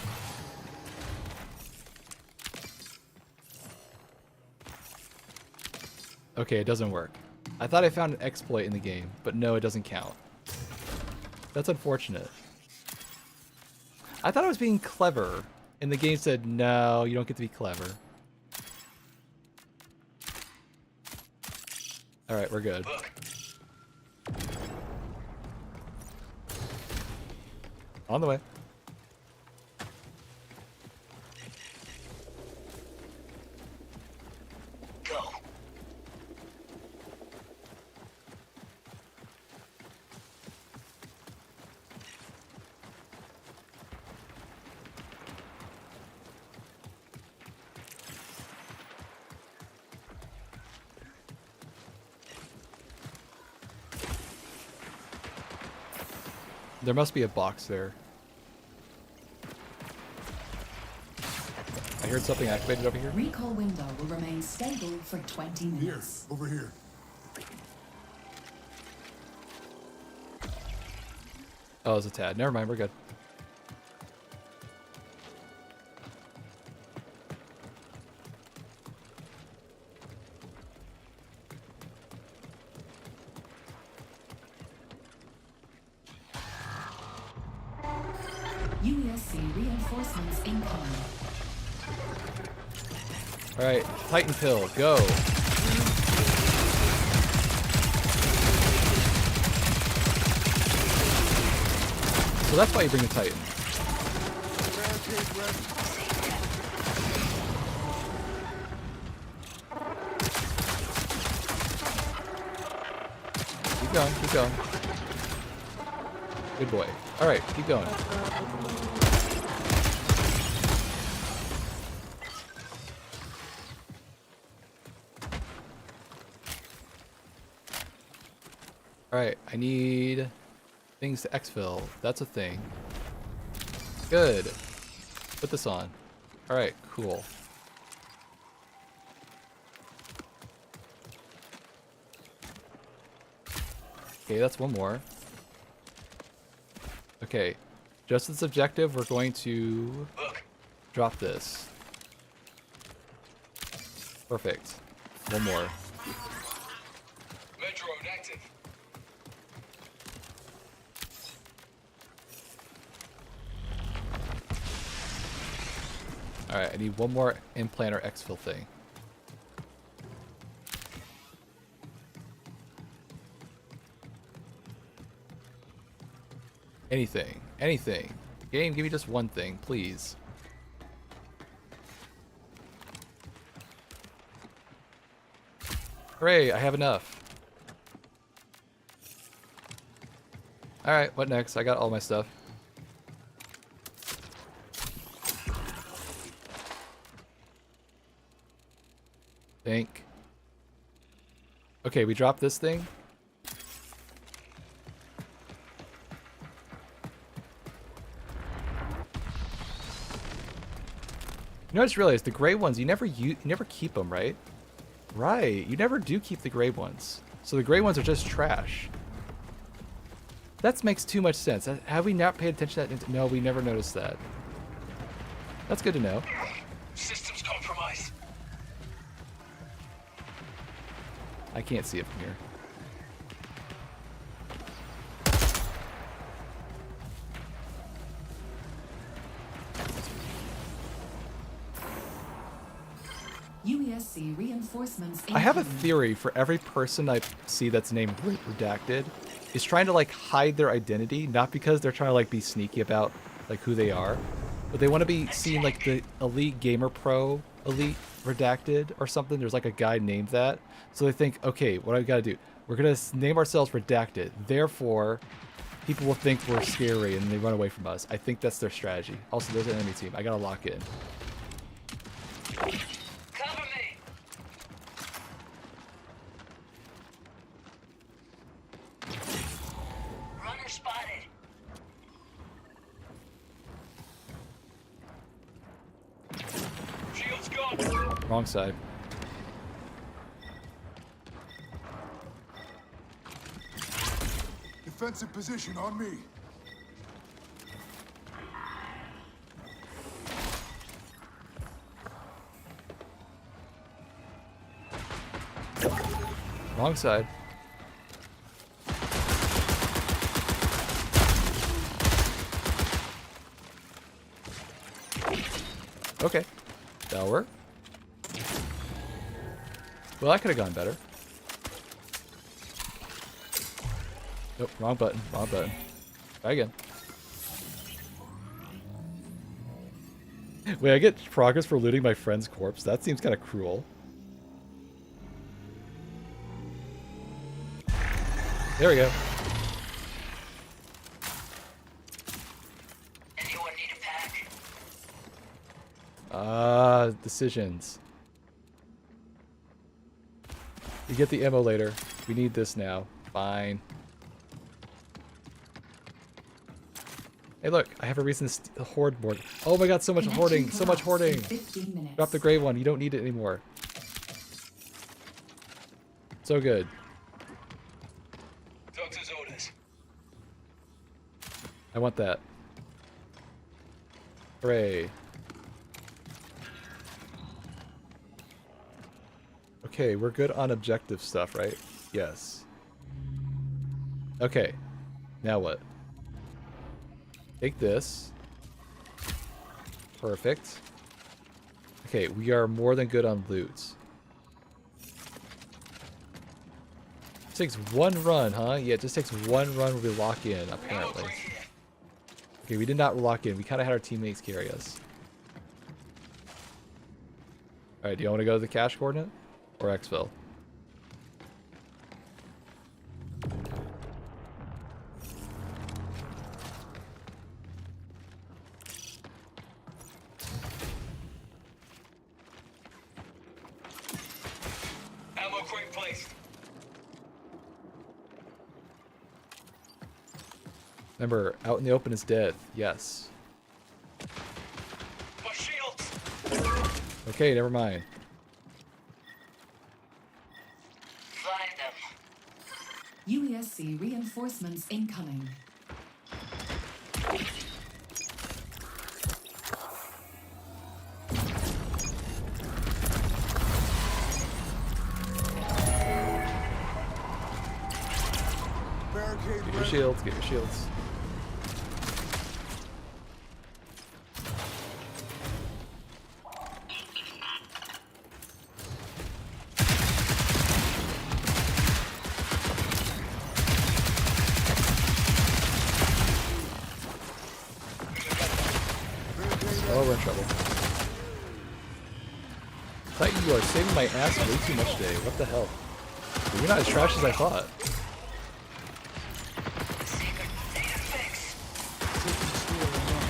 Okay, it doesn't work. I thought I found an exploit in the game, but no, it doesn't count. That's unfortunate. I thought I was being clever, and the game said, no, you don't get to be clever. Alright, we're good. On the way. Go. There must be a box there. I heard something activated over here. Recall window will remain stable for 20 Here, minutes. over here. Oh, it's a tad. Never mind, we're good. USC reinforcements incoming. Alright, Titan pill, go. So that's why you bring the Titan. Keep going, keep going. Good boy. Alright, keep going. Alright, I need things to exfil. That's a thing. Good. Put this on. Alright, cool. Okay, that's one more. Okay, just as objective, we're going to drop this. Perfect. One more. Metro active. Alright, I need one more implant or exfil thing. Anything. Anything. Game, give me just one thing, please. Hooray, I have enough. Alright, what next? I got all my stuff. Think. Okay, we dropped this thing. You know, I just realized the gray ones, you never keep them, right? Right, you never do keep the gray ones. So the gray ones are just trash. That makes too much sense. Have we not paid attention to that? No, we never noticed that. That's good to know. Systems compromised. I can't see it from here. UESC reinforcements incoming. I have a theory for every person I see that's named Redacted is trying to like hide their identity, not because they're trying to like be sneaky about like who they are, but they want to be seen like the Elite Gamer Pro Elite Redacted or something. There's like a guy named that. So they think, okay, what do I gotta do? We're gonna name ourselves Redacted. Therefore, people will think we're scary and they run away from us. I think that's their strategy. Also, there's an enemy team. I gotta lock in. Cover me. Runner spotted. Shields gone. Wrong side. Defensive position on me. Wrong side. Okay. That'll work. Well, that could have gone better. Nope, wrong button. Wrong button. Try again. Wait, I get progress for looting my friend's corpse? That seems kind of cruel. There we go. Anyone need a pack? Decisions. You get the ammo later. We need this now. Fine. Hey, look, I have a reason to hoard more. Oh my god, so much hoarding, so much hoarding. 15 minutes. Drop the gray one. You don't need it anymore. So good. Doctor's orders. I want that. Hooray. Okay, we're good on objective stuff, right? Yes. Okay. Now what? Take this. Perfect. Okay, we are more than good on loot. It takes one run, huh? Yeah, it just takes one run where we lock in, apparently. Okay, we did not lock in. We kind of had our teammates carry us. Alright, do you want to go to the cache coordinate? Or exfil? Ammo crate placed. Remember, out in the open is dead. Yes. My shields. Okay, never mind. Find them. UESC reinforcements incoming. Barricade Get your ready. shields, get your shields. Oh, we're in trouble. Titan, you are saving my ass way too much today. What the hell? Dude, you're not as trash as I thought. Secret data fix. Taking store online.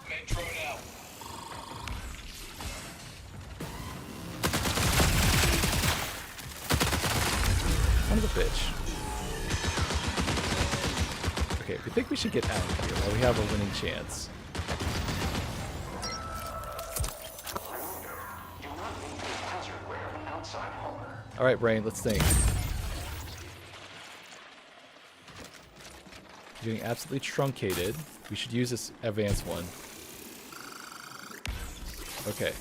Main drone out. Son of a bitch. Okay, we think we should get out of here while we have a winning chance. Alright, Brain, let's think. You're getting absolutely truncated. We should use this advanced one. Okay.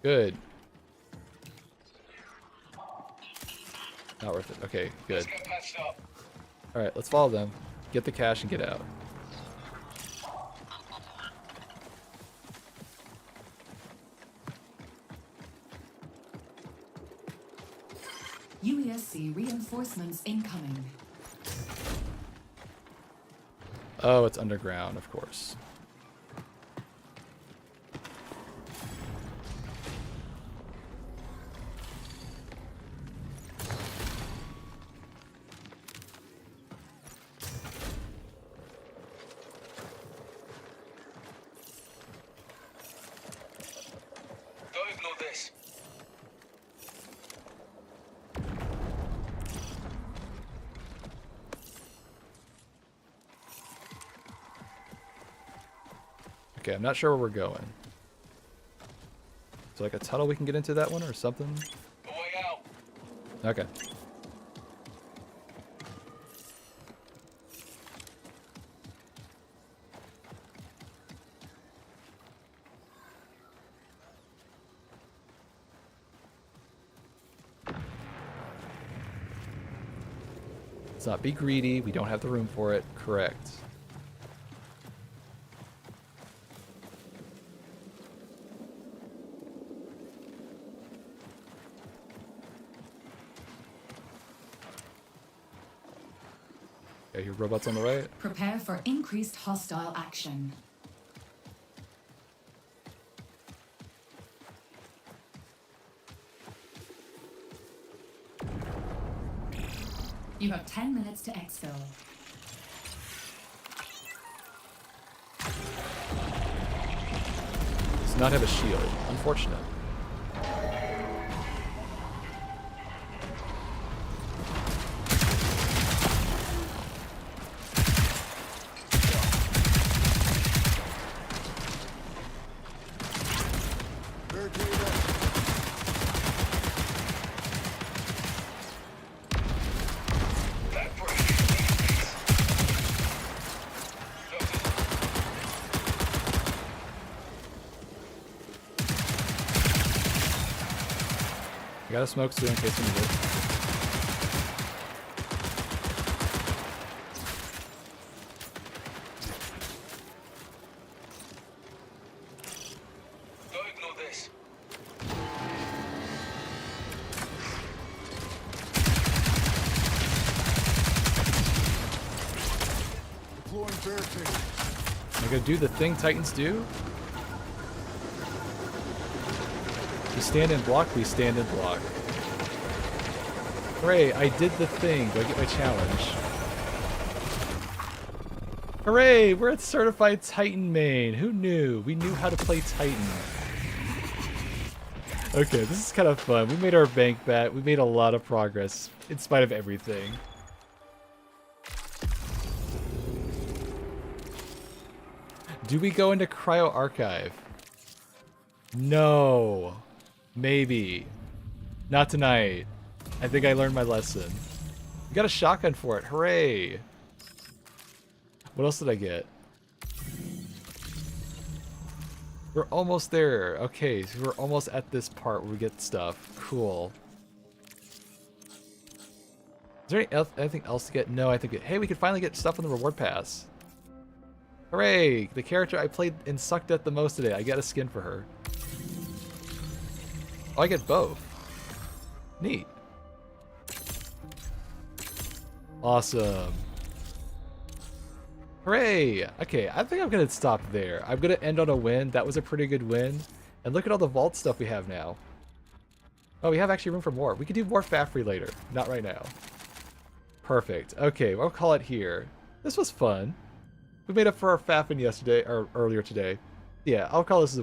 Good. Not worth it. Okay, good. Let's get patched up. Alright, let's follow them. Get the cash and get out. UESC reinforcements incoming. Oh, it's underground, of course. Don't ignore this. Okay, I'm not sure where we're going. Is there like a tunnel we can get into that one or something? A way out. Okay. Let's not be greedy. We don't have the room for it. Correct. Okay, your robots on the right. Prepare for increased hostile action. You have 10 minutes to exfil. Does not have a shield. Unfortunate. Barricade up. That bridge. got a smoke too in case we need it. Don't ignore this. Deploying barricade. Am I gonna do the thing Titans do? We stand and block, we stand and block. Hooray, I did the thing. Do I get my challenge? Hooray, we're at Certified Titan main. Who knew? We knew how to play Titan. Okay, this is kind of fun. We made our bank bet. We made a lot of progress in spite of everything. Do we go into Cryo Archive? No. Maybe. Not tonight. I think I learned my lesson. We got a shotgun for it. Hooray. What else did I get? We're almost there. Okay, so we're almost at this part where we get stuff. Cool. Is there anything else to get? No, I think hey, we can finally get stuff on the reward pass. Hooray! The character I played and sucked at the most today. I get a skin for her. Oh, I get both. Neat. Awesome. Hooray! Okay, I think I'm gonna stop there. I'm gonna end on a win. That was a pretty good win. And look at all the vault stuff we have now. Oh, we have actually room for more. We could do more Fafry later. Not right now. Perfect. Okay, well, I'll call it here. This was fun. We made up for our faffing yesterday, or earlier today. Yeah, I'll call this a